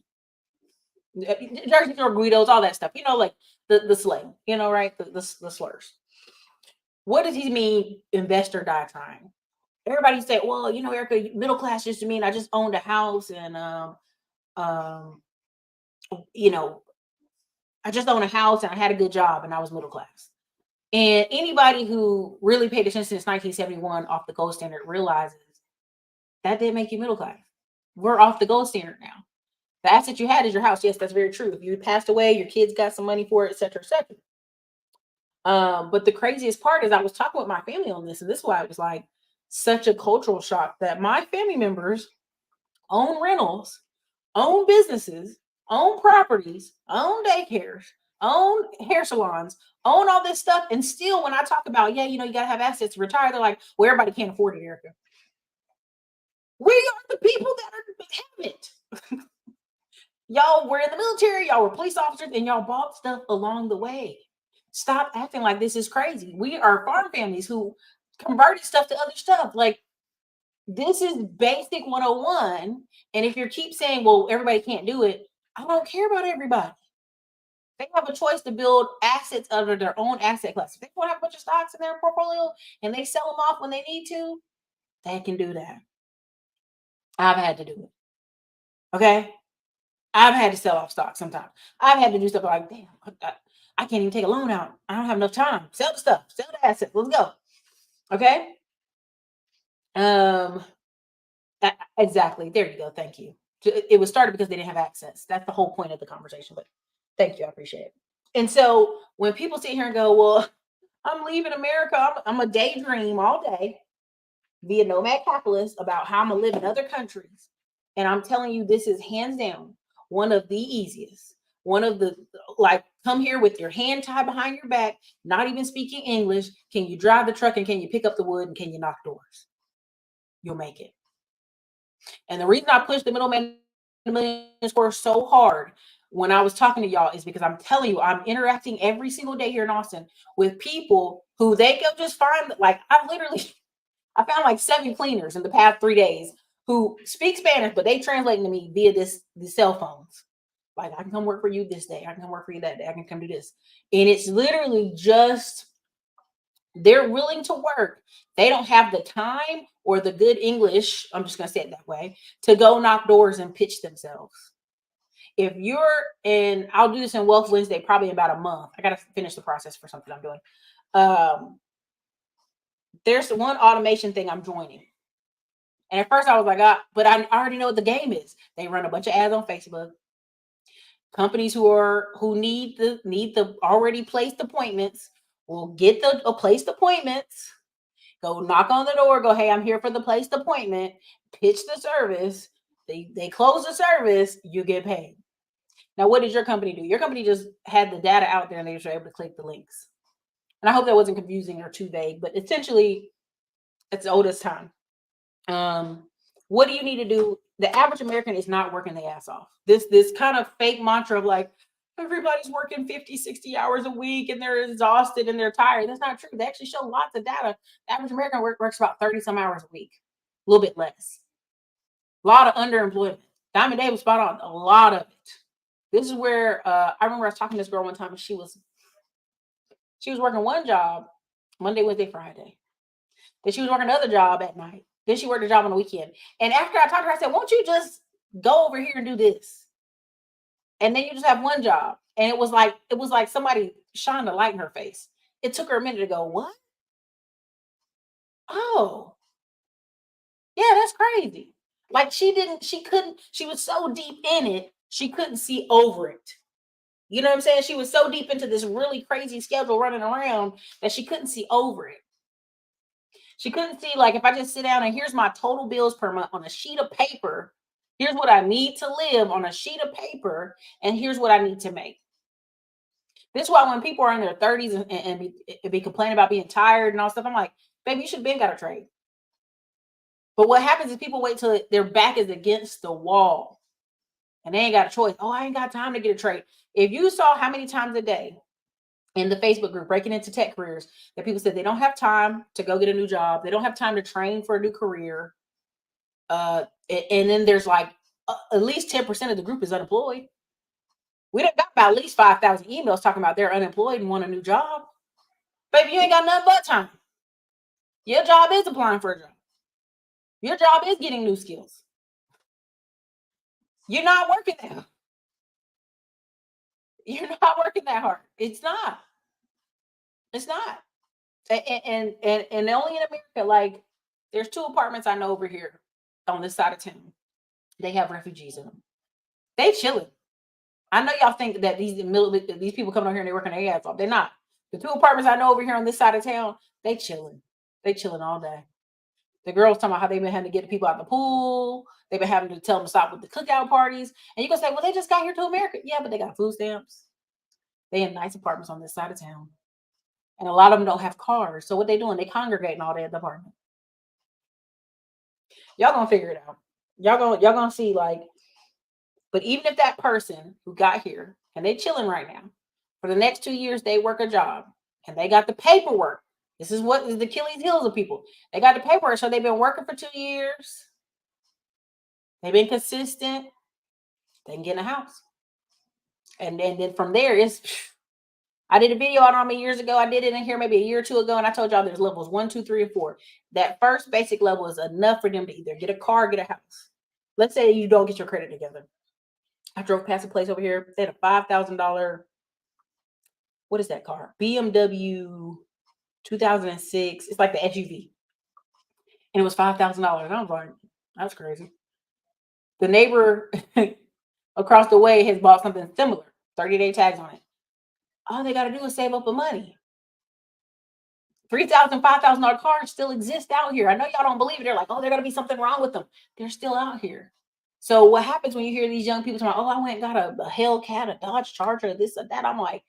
Jersey or Guidos, all that stuff, like the slang, right? The slurs. What does he mean, invest or die trying? Everybody say, well, Ericka, middle class just mean I just owned a house and I just owned a house and I had a good job and I was middle class. And anybody who really paid attention since 1971 off the gold standard realizes that didn't make you middle class. We're off the gold standard now. The asset you had is your house. Yes, that's very true. If you passed away, your kids got some money for it, et cetera, et cetera. But the craziest part is I was talking with my family on this, and this is why it was like such a cultural shock that my family members own rentals, own businesses, own properties, own daycares, own hair salons, own all this stuff. And still, when I talk about, you got to have assets to retire, they're like, well, everybody can't afford it, Ericka. We are the people that have it. Y'all were in the military, y'all were police officers, and y'all bought stuff along the way. Stop acting like this is crazy. We are farm families who converted stuff to other stuff. Like, this is basic 101. And if you keep saying, well, everybody can't do it, I don't care about everybody. They have a choice to build assets under their own asset class. If they want to have a bunch of stocks in their portfolio and they sell them off when they need to, they can do that. I've had to do it. Okay? I've had to sell off stocks sometimes. I've had to do stuff like, damn, I can't even take a loan out. I don't have enough time. Sell the stuff. Sell the assets. Let's go. Okay? Exactly. There you go. Thank you. It was started because they didn't have access. That's the whole point of the conversation. But thank you. I appreciate it. And so when people sit here and go, well, I'm leaving America. I'm a daydream all day, be a nomad capitalist about how I'm going to live in other countries. And I'm telling you, this is hands down one of the easiest. One of the, like, come here with your hand tied behind your back, not even speaking English. Can you drive the truck and can you pick up the wood and can you knock doors? You'll make it. And the reason I pushed the middleman score so hard when I was talking to y'all is because I'm telling you, I'm interacting every single day here in Austin with people who they can just find, like, I found like 7 cleaners in the past 3 days who speak Spanish, but they translating to me via the cell phones. Like, I can come work for you this day. I can come work for you that day. I can come do this. And it's literally just, they're willing to work. They don't have the time or the good English, I'm just going to say it that way, to go knock doors and pitch themselves. If you're in, I'll do this in Wealth Wednesday, probably in about a month. I got to finish the process for something I'm doing. There's one automation thing I'm joining. And at first I was like, but I already know what the game is. They run a bunch of ads on Facebook. Companies who need the already placed appointments will get the placed appointments, go knock on the door, go, hey, I'm here for the placed appointment, pitch the service. They close the service, you get paid. Now, what did your company do? Your company just had the data out there and they were able to click the links. And I hope that wasn't confusing or too vague, but essentially it's the oldest time. What do you need to do? The average American is not working their ass off. This kind of fake mantra of like, everybody's working 50, 60 hours a week and they're exhausted and they're tired. That's not true. They actually show lots of data. The average American works about 30 some hours a week, a little bit less. A lot of underemployment. Diamond Day was spot on. A lot of it. This is where I remember I was talking to this girl one time and she was working one job Monday, Wednesday, Friday. Then she was working another job at night. Then she worked a job on the weekend. And after I talked to her, I said, won't you just go over here and do this? And then you just have one job. And it was like somebody shined a light in her face. It took her a minute to go, what? Oh, yeah, that's crazy. Like she was so deep in it, she couldn't see over it. You know what I'm saying? She was so deep into this really crazy schedule running around that she couldn't see over it. She couldn't see, like, if I just sit down and here's my total bills per month on a sheet of paper, here's what I need to live on a sheet of paper, and here's what I need to make. This is why when people are in their 30s and be complaining about being tired and all stuff, I'm like, baby, you should have been got a trade. But what happens is people wait till their back is against the wall and they ain't got a choice. Oh, I ain't got time to get a trade. If you saw how many times a day in the Facebook group, Breaking Into Tech Careers, that people said they don't have time to go get a new job. They don't have time to train for a new career. And then there's like at least 10% of the group is unemployed. We done got about at least 5,000 emails talking about they're unemployed and want a new job. Baby, you ain't got nothing but time. Your job is applying for a job. Your job is getting new skills. You're not working there. You're not working that hard. It's not. It's not. And only in America, like, there's 2 apartments I know over here on this side of town. They have refugees in them. They chilling. I know y'all think that these people coming over here and they're working their ass off. They're not. The 2 apartments I know over here on this side of town, they chilling. They chilling all day. The girls talking about how they've been having to get people out the pool. They've been having to tell them to stop with the cookout parties. And you can say, well, they just got here to America. Yeah, but they got food stamps. They in nice apartments on this side of town. And a lot of them don't have cars. So what they doing? They congregating all day at the apartment. Y'all gonna figure it out. Y'all gonna see, like, but even if that person who got here and they chilling right now, for the next 2 years, they work a job and they got the paperwork. This is what is the Achilles heels of people. They got the paperwork. So they've been working for 2 years. They've been consistent. They can get in a house. And then from there, I did a video on me years ago. I did it in here maybe a year or 2 ago. And I told y'all there's levels 1, 2, 3, and 4. That first basic level is enough for them to either get a car, get a house. Let's say you don't get your credit together. I drove past a place over here. They had a $5,000. What is that car? BMW 2006. It's like the SUV. And it was $5,000. I was like, that's crazy. The neighbor across the way has bought something similar, 30-day tags on it. All they got to do is save up the money. $3,000, $5,000 cars still exist out here. I know y'all don't believe it. They're like, oh, there's got to be something wrong with them. They're still out here. So what happens when you hear these young people talking, oh, I went and got a Hellcat, a Dodge Charger, this or that? I'm like,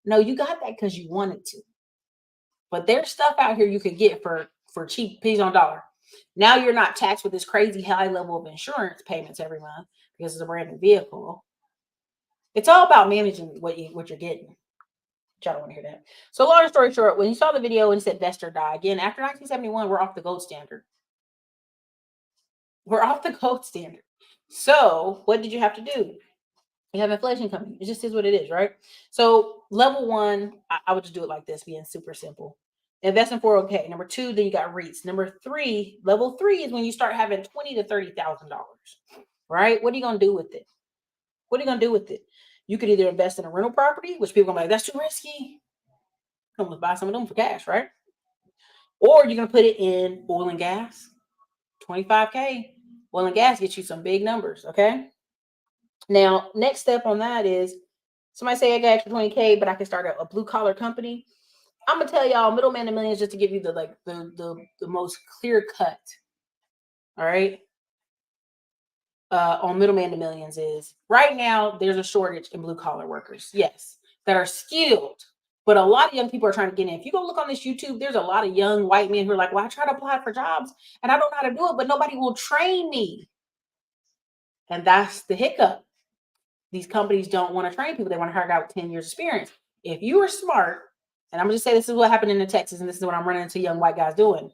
no, you got that because you wanted to. But there's stuff out here you could get for cheap peas on dollar. Now you're not taxed with this crazy high level of insurance payments every month because it's a brand new vehicle. It's all about managing what you're getting. Y'all don't want to hear that. So long story short, when you saw the video and it said invest or die, again, after 1971, we're off the gold standard. We're off the gold standard. So what did you have to do? You have inflation coming. It just is what it is, right? So level 1, I would just do it like this, being super simple. Invest in 401k. Number 2, then you got REITs. Number 3, level 3 is when you start having $20,000 to $30,000, right? What are you going to do with it? What are you going to do with it? You could either invest in a rental property, which people are like, that's too risky. Come let's buy some of them for cash, right? Or you're going to put it in oil and gas. 25K. Oil and gas gets you some big numbers, okay? Now, next step on that is somebody say I got extra 20K, but I can start a blue collar company. I'm gonna tell y'all middleman to millions just to give you the most clear cut. All right. On middleman to millions is right now there's a shortage in blue collar workers, yes, that are skilled, But a lot of young people are trying to get in. If you go look on this YouTube, there's a lot of young white men who are like, well, I try to apply for jobs and I don't know how to do it, but nobody will train me. And that's the hiccup. These companies don't want to train people. They want to hire a guy with 10 years experience. If you are smart, and I'm going to say this is what happened in Texas, and this is what I'm running into young white guys doing.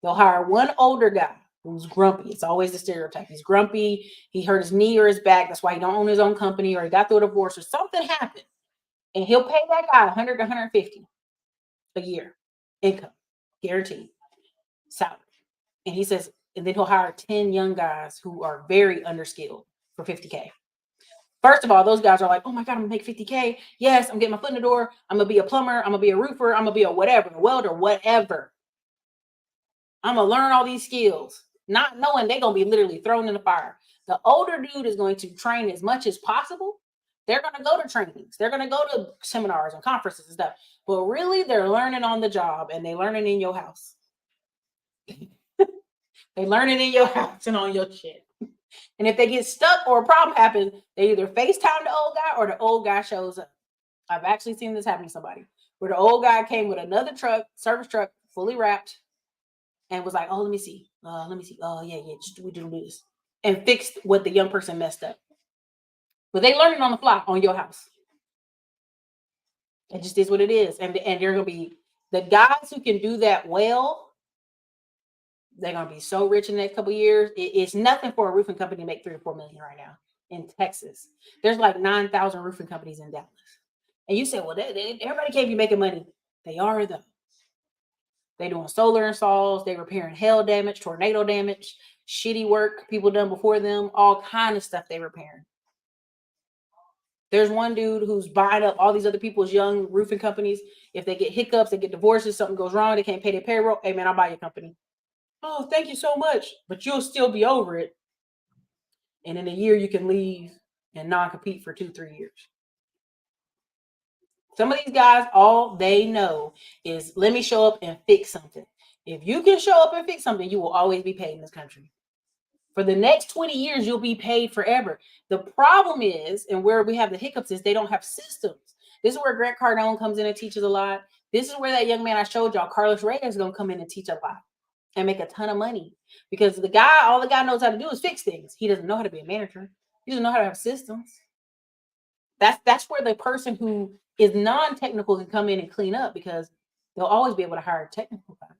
They'll hire one older guy who's grumpy. It's always the stereotype. He's grumpy. He hurt his knee or his back. That's why he don't own his own company, or he got through a divorce or something happened. And he'll pay that guy 100 to 150 a year income, guaranteed salary. And he says, and then he'll hire 10 young guys who are very underskilled for 50K. First of all, those guys are like, oh my God, I'm gonna make 50K. Yes, I'm getting my foot in the door. I'm gonna be a plumber. I'm gonna be a roofer. I'm gonna be a whatever, a welder, whatever. I'm gonna learn all these skills, not knowing they're gonna be literally thrown in the fire. The older dude is going to train as much as possible. They're gonna go to trainings. They're gonna go to seminars and conferences and stuff. But really, they're learning on the job, and they learning in your house. They learning in your house and on your shit. And if they get stuck or a problem happens, they either FaceTime the old guy or the old guy shows up. I've actually seen this happen to somebody where the old guy came with another truck, service truck, fully wrapped, and was like, oh, let me see. Oh, yeah, just we do this. And fixed what the young person messed up. But they learning on the fly on your house. It just is what it is. And they're going to be the guys who can do that well. They're going to be so rich in the next couple of years. It's nothing for a roofing company to make 3 or 4 million right now in Texas. There's like 9,000 roofing companies in Dallas. And you say, well, everybody can't be making money. They are, though. They're doing solar installs. They're repairing hail damage, tornado damage, shitty work people done before them, all kind of stuff they repairing. There's one dude who's buying up all these other people's young roofing companies. If they get hiccups, they get divorces, something goes wrong, they can't pay their payroll. Hey, man, I'll buy your company. Oh, thank you so much. But you'll still be over it. And in a year, you can leave and non-compete for 2-3 years. Some of these guys, all they know is, let me show up and fix something. If you can show up and fix something, you will always be paid in this country. For the next 20 years, you'll be paid forever. The problem is, and where we have the hiccups is they don't have systems. This is where Grant Cardone comes in and teaches a lot. This is where that young man I showed y'all, Carlos Reyes, is going to come in and teach a lot and make a ton of money. Because all the guy knows how to do is fix things. He doesn't know how to be a manager. He doesn't know how to have systems. That's where the person who is non-technical can come in and clean up, because they'll always be able to hire a technical guy.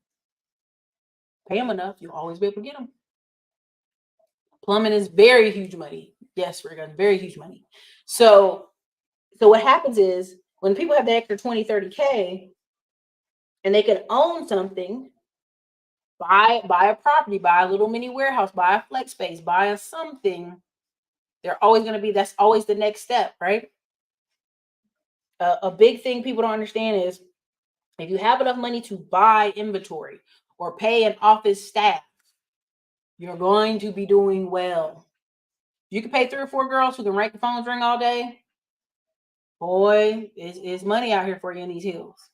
Pay them enough, you'll always be able to get them. Plumbing is very huge money. Yes, Ericka, very huge money. So what happens is when people have the extra 20, 30K and they can own something, buy a property, buy a little mini warehouse, buy a flex space, buy a something, they're always going to be, that's always the next step, right? A big thing people don't understand is if you have enough money to buy inventory or pay an office staff, you're going to be doing well. You can pay 3 or 4 girls who can make the phones ring all day. Boy, it's money out here for you in these hills.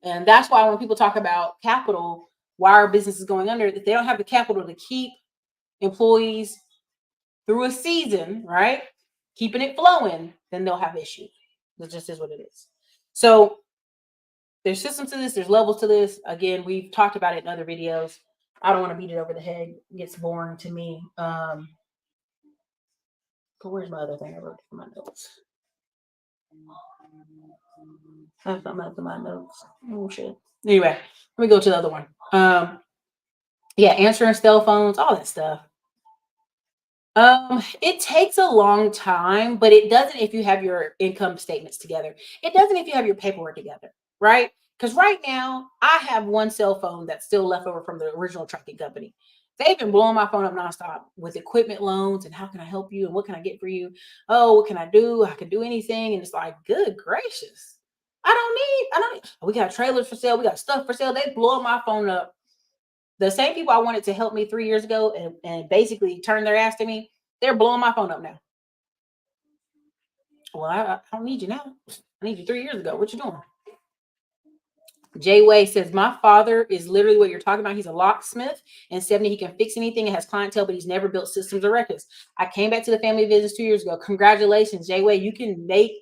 And that's why when people talk about capital, why our business is going under, if they don't have the capital to keep employees through a season, right? Keeping it flowing, then they'll have issues. That just is what it is. So there's systems to this, there's levels to this. Again, we've talked about it in other videos. I don't want to beat it over the head. It gets boring to me. But where's my other thing I wrote for my notes? I have something else in my notes. Oh shit. Anyway, let me go to the other one. Yeah, answering cell phones, all that stuff. It takes a long time, but it doesn't if you have your income statements together. It doesn't if you have your paperwork together, right? Because right now, I have one cell phone that's still left over from the original trucking company. They've been blowing my phone up nonstop with equipment loans and how can I help you and what can I get for you? Oh, what can I do? I can do anything. And it's like, good gracious. I don't need, we got trailers for sale. We got stuff for sale. They blow my phone up. The same people I wanted to help me 3 years ago and basically turn their ass to me, they're blowing my phone up now. Well, I don't need you now. I need you 3 years ago. What you doing? Jay Way says, my father is literally what you're talking about. He's a locksmith and 70. He can fix anything and has clientele, but he's never built systems or records. I came back to the family business 2 years ago. Congratulations, Jay Way. You can make,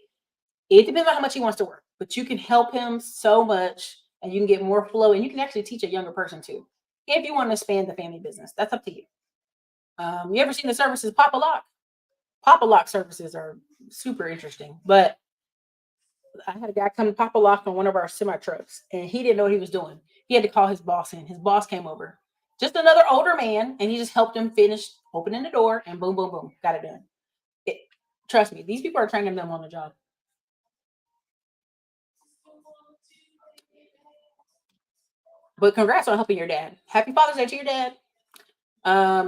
it depends on how much he wants to work. but you can help him so much, and you can get more flow, and you can actually teach a younger person too, if you want to expand the family business. That's up to you. You ever seen the services Papa Lock? Papa Lock services are super interesting, but I had a guy come to Papa Lock on one of our semi trucks, and he didn't know what he was doing. He had to call his boss in. His boss came over, just another older man, and he just helped him finish opening the door, and boom, boom, boom, got it done. Trust me, these people are training them on the job. But congrats on helping your dad. Happy Father's Day to your dad.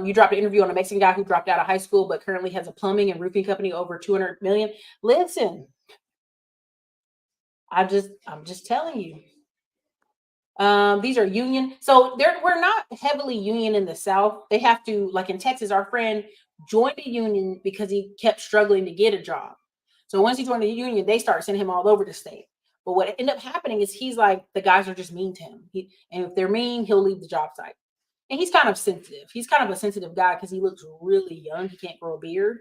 You dropped an interview on a Mexican guy who dropped out of high school but currently has a plumbing and roofing company over 200 million. Listen, I'm just telling you. These are union. So we're not heavily union in the South. They have to, like in Texas, our friend joined the union because he kept struggling to get a job. So once he joined the union, they start sending him all over the state. But what ended up happening is he's like, the guys are just mean to him. And if they're mean, he'll leave the job site. And he's kind of sensitive. He's kind of a sensitive guy because he looks really young. He can't grow a beard.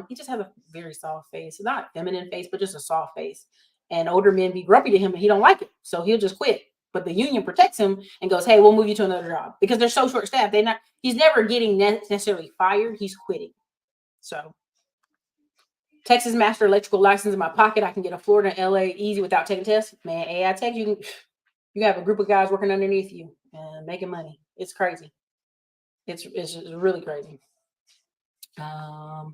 He just has a very soft face. Not a feminine face, but just a soft face. And older men be grumpy to him and he don't like it. So he'll just quit. But the union protects him and goes, hey, we'll move you to another job. Because they're so short staffed. He's never getting necessarily fired. He's quitting. So Texas master electrical license in my pocket. I can get a Florida and LA easy without taking tests. Man, AI Tech, you have a group of guys working underneath you and making money. It's crazy. It's really crazy. Let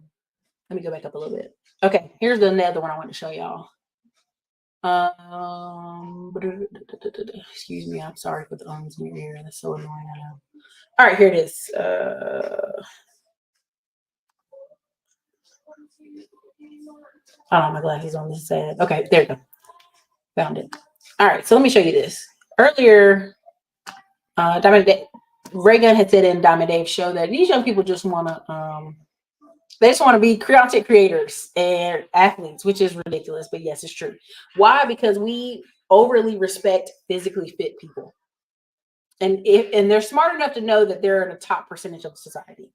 me go back up a little bit. Okay, here's another one I want to show y'all. Excuse me, I'm sorry for the ums in your ear. That's so annoying, I know. All right, here it is. Oh, my glasses on this side. Okay, there you go. Found it. All right, so let me show you this. Earlier, Ray Gunn had said in Diamond Dave's show that these young people just want to, they just want to be content creators and athletes, which is ridiculous, but yes, it's true. Why? Because we overly respect physically fit people. And they're smart enough to know that they're in a top percentage of society.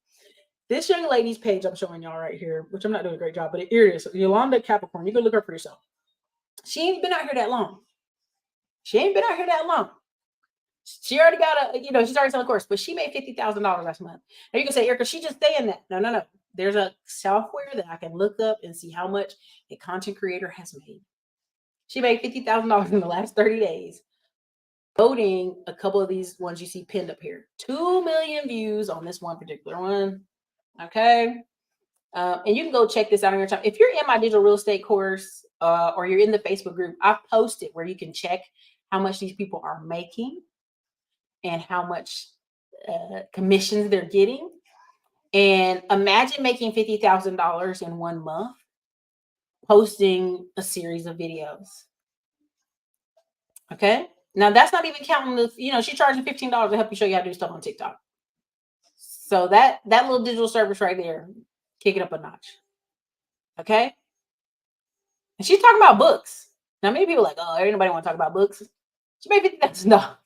This young lady's page I'm showing y'all right here, which I'm not doing a great job, but here it is. Yolanda Capricorn. You can look her up for yourself. She ain't been out here that long. She already got she's already selling a course, but she made $50,000 last month. Now you can say, Ericka, she just saying that. No. There's a software that I can look up and see how much a content creator has made. She made $50,000 in the last 30 days. Voting a couple of these ones you see pinned up here. 2 million views on this one particular one. Okay. And you can go check this out on your time. If you're in my digital real estate course or you're in the Facebook group, I've posted where you can check how much these people are making and how much commissions they're getting. And imagine making $50,000 in 1 month, posting a series of videos. Okay. Now that's not even counting the, she's charging $15 to help you show you how to do stuff on TikTok. So that little digital service right there, kick it up a notch. Okay. And she's talking about books. Now maybe people are like, oh, anybody want to talk about books? She made $50,000.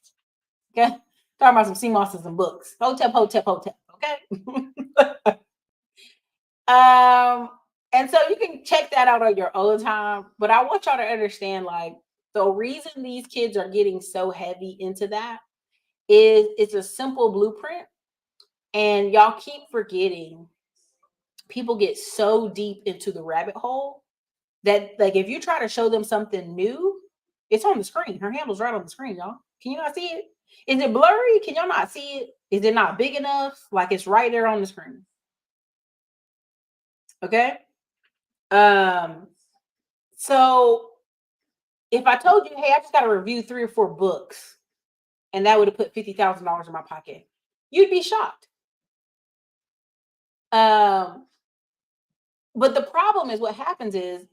Okay. Talking about some sea mosses and books. Hotep. Okay. And so you can check that out on your own time. But I want y'all to understand, like, the reason these kids are getting so heavy into that is it's a simple blueprint. And y'all keep forgetting people get so deep into the rabbit hole that, like, if you try to show them something new, it's on the screen. Her handle's right on the screen, y'all. Can you not see it? Is it blurry? Can y'all not see it? Is it not big enough? Like, it's right there on the screen. Okay. So if I told you, hey, I just got to review 3 or 4 books and that would have put $50,000 in my pocket, you'd be shocked. But the problem is what happens is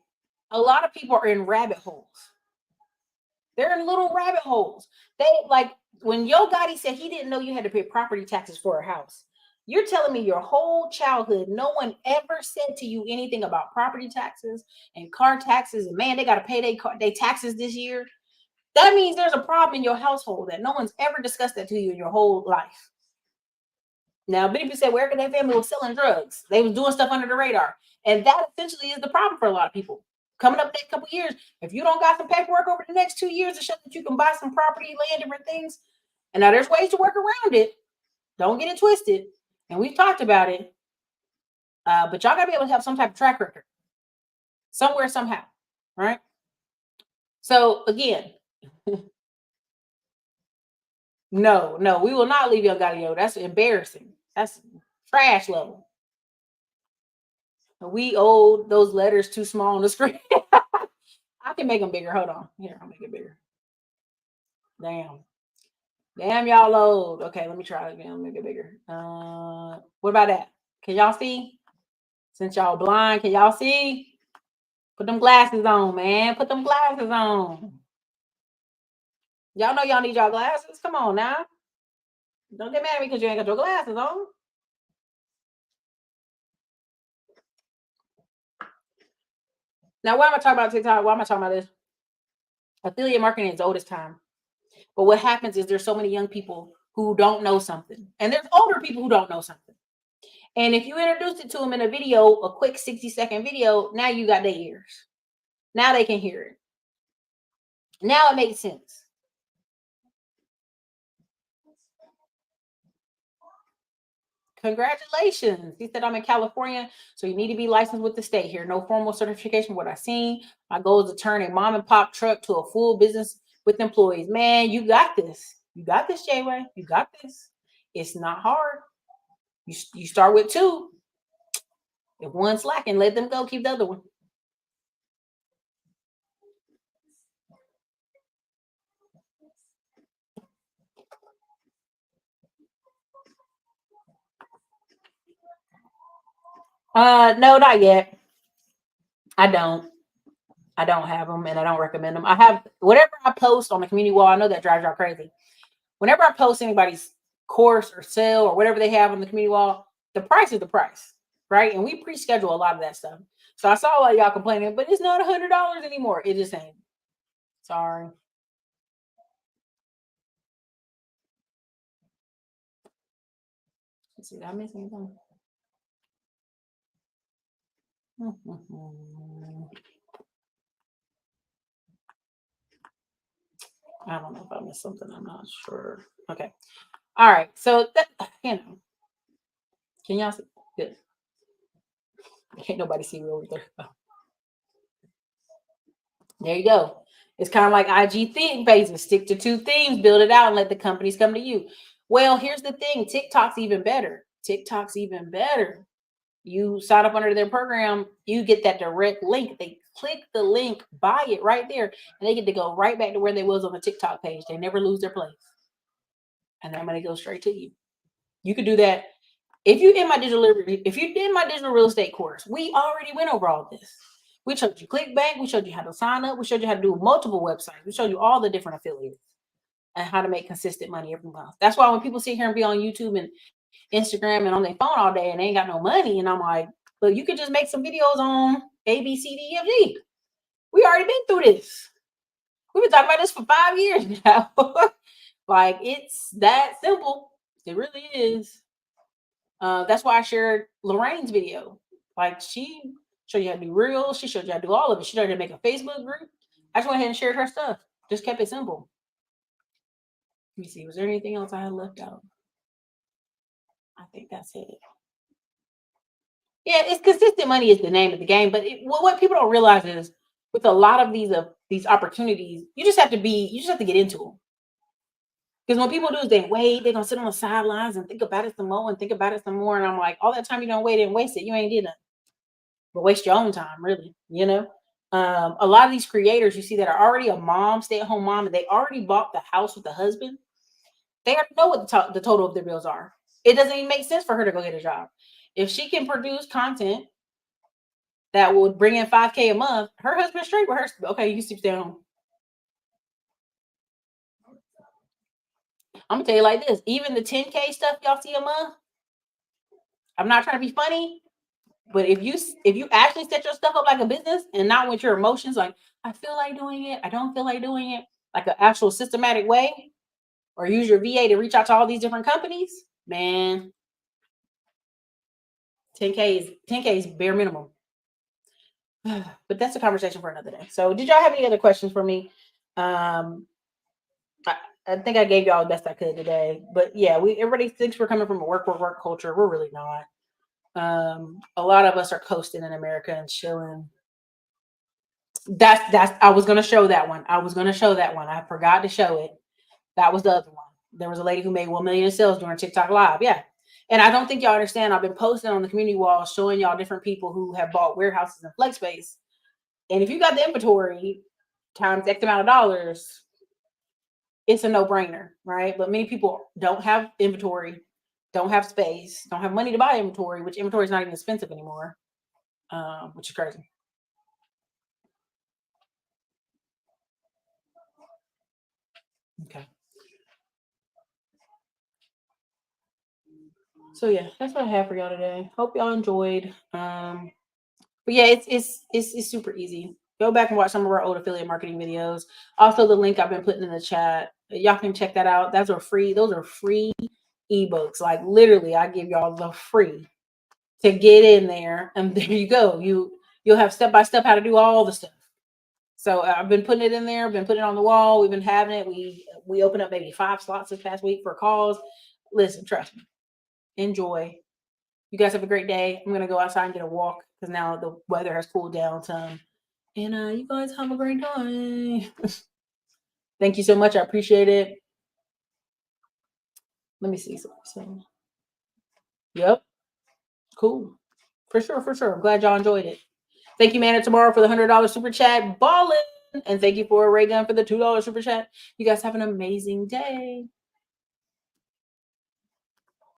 a lot of people are in rabbit holes. They're in little rabbit holes. They, like, when Yo Gotti said he didn't know you had to pay property taxes for a house. You're telling me your whole childhood, no one ever said to you anything about property taxes and car taxes, and man, they got to pay their taxes this year. That means there's a problem in your household that no one's ever discussed that to you in your whole life. Now, people say, where could their family was selling drugs? They was doing stuff under the radar. And that essentially is the problem for a lot of people. coming up next couple years, if you don't got some paperwork over the next 2 years to show that you can buy some property, land, different things, and now there's ways to work around it. Don't get it twisted. And we've talked about it. But y'all got to be able to have some type of track record somewhere, somehow. Right? So again, no, we will not leave Young Galileo. That's embarrassing. That's trash level. We owe those letters too small on the screen. I can make them bigger. Hold on. Here, I'll make it bigger. Damn, y'all old. Okay, let me try it again. Make it bigger. What about that? Can y'all see? Since y'all blind, can y'all see? Put them glasses on, man. Put them glasses on. Y'all know y'all need y'all glasses. Come on now. Don't get mad at me because you ain't got your glasses on. Now, why am I talking about TikTok? Why am I talking about this? Affiliate marketing is old as time. But what happens is there's so many young people who don't know something. And there's older people who don't know something. And if you introduce it to them in a video, a quick 60-second video, now you got their ears. Now they can hear it. Now it makes sense. Congratulations. He said, I'm in California, so you need to be licensed with the state here. No formal certification, what I've seen. My goal is to turn a mom and pop truck to a full business with employees. Man, you got this. You got this, J-Way. You got this. It's not hard. You start with 2. If one's lacking, let them go. Keep the other one. No, not yet. I don't have them, and I don't recommend them. I have whatever I post on the community wall. I know that drives y'all crazy. Whenever I post anybody's course or sale or whatever they have on the community wall, the price is the price, right? And we pre-schedule a lot of that stuff. So I saw a lot of y'all complaining, but it's not $100 anymore. It just ain't. Sorry. Let's see, did I miss anything? I don't know if I missed something. I'm not sure. Okay. All right. So that, can y'all see? Good. Can't nobody see me over there. Oh. There you go. It's kind of like IG theme pages. Stick to 2 themes, build it out, and let the companies come to you. Well, here's the thing. TikTok's even better. You sign up under their program, you get that direct link. They click the link, buy it right there, and they get to go right back to where they was on the TikTok page. They never lose their place. And their money goes straight to you. You could do that. If you did my digital real estate course, we already went over all this. We showed you ClickBank. We showed you how to sign up. We showed you how to do multiple websites. We showed you all the different affiliates and how to make consistent money every month. That's why when people sit here and be on YouTube and Instagram and on their phone all day and they ain't got no money, and I'm like, but you could just make some videos on A, B, C, D, E, F, G. We already been through this. We've been talking about this for 5 years now. Like, it's that simple. It really is. That's why I shared Lorraine's video. Like, she showed you how to do reels. She showed you how to do all of it. She showed you how to make a Facebook group. I just went ahead and shared her stuff. Just kept it simple. Let me see. Was there anything else I had left out? I think that's it. Yeah, it's consistent money is the name of the game. But what people don't realize is with a lot of these opportunities, you just have to get into them. Because when people do is they wait, they're gonna sit on the sidelines and think about it some more and think about it some more. And I'm like, all that time you don't wait and waste it, you ain't did nothing. But waste your own time, really, you know. A lot of these creators you see that are already a mom, stay-at-home mom, and they already bought the house with the husband. They already know what the total of their bills are. It doesn't even make sense for her to go get a job. If she can produce content that would bring in $5K a month, her husband's straight with her. Okay, you can stay home. I'm gonna tell you like this. Even the 10K stuff y'all see a month, I'm not trying to be funny, but if you actually set your stuff up like a business and not with your emotions, like I feel like doing it, I don't feel like doing it, like an actual systematic way, or use your VA to reach out to all these different companies, man. 10K is bare minimum. But that's a conversation for another day. So did y'all have any other questions for me? I think I gave y'all the best I could today. But yeah, everybody thinks we're coming from a work culture. We're really not. A lot of us are coasting in America and chilling. That's I was gonna show that one. I forgot to show it. That was the other one. There was a lady who made 1 million in sales during TikTok Live. Yeah. And I don't think y'all understand. I've been posting on the community wall showing y'all different people who have bought warehouses and flex space. And if you got the inventory times X amount of dollars, it's a no-brainer, right? But many people don't have inventory, don't have space, don't have money to buy inventory, which inventory is not even expensive anymore, which is crazy. Okay. So yeah, that's what I have for y'all today. Hope y'all enjoyed. But yeah, it's super easy. Go back and watch some of our old affiliate marketing videos. Also, the link I've been putting in the chat. Y'all can check that out. Those are free ebooks. Like literally, I give y'all the free to get in there, and there you go. You'll have step by step how to do all the stuff. So I've been putting it in there. I've been putting it on the wall. We've been having it. We opened up maybe 5 slots this past week for calls. Listen, trust me. Enjoy. You guys have a great day. I'm gonna go outside and get a walk because now the weather has cooled down some. And you guys have a great time. Thank you so much. I appreciate it. Let me see. So yep. Cool. For sure. I'm glad y'all enjoyed it. Thank you, Manna Tomorrow, for the $100 super chat. Ballin'. And thank you for Ray Gun for the $2 super chat. You guys have an amazing day.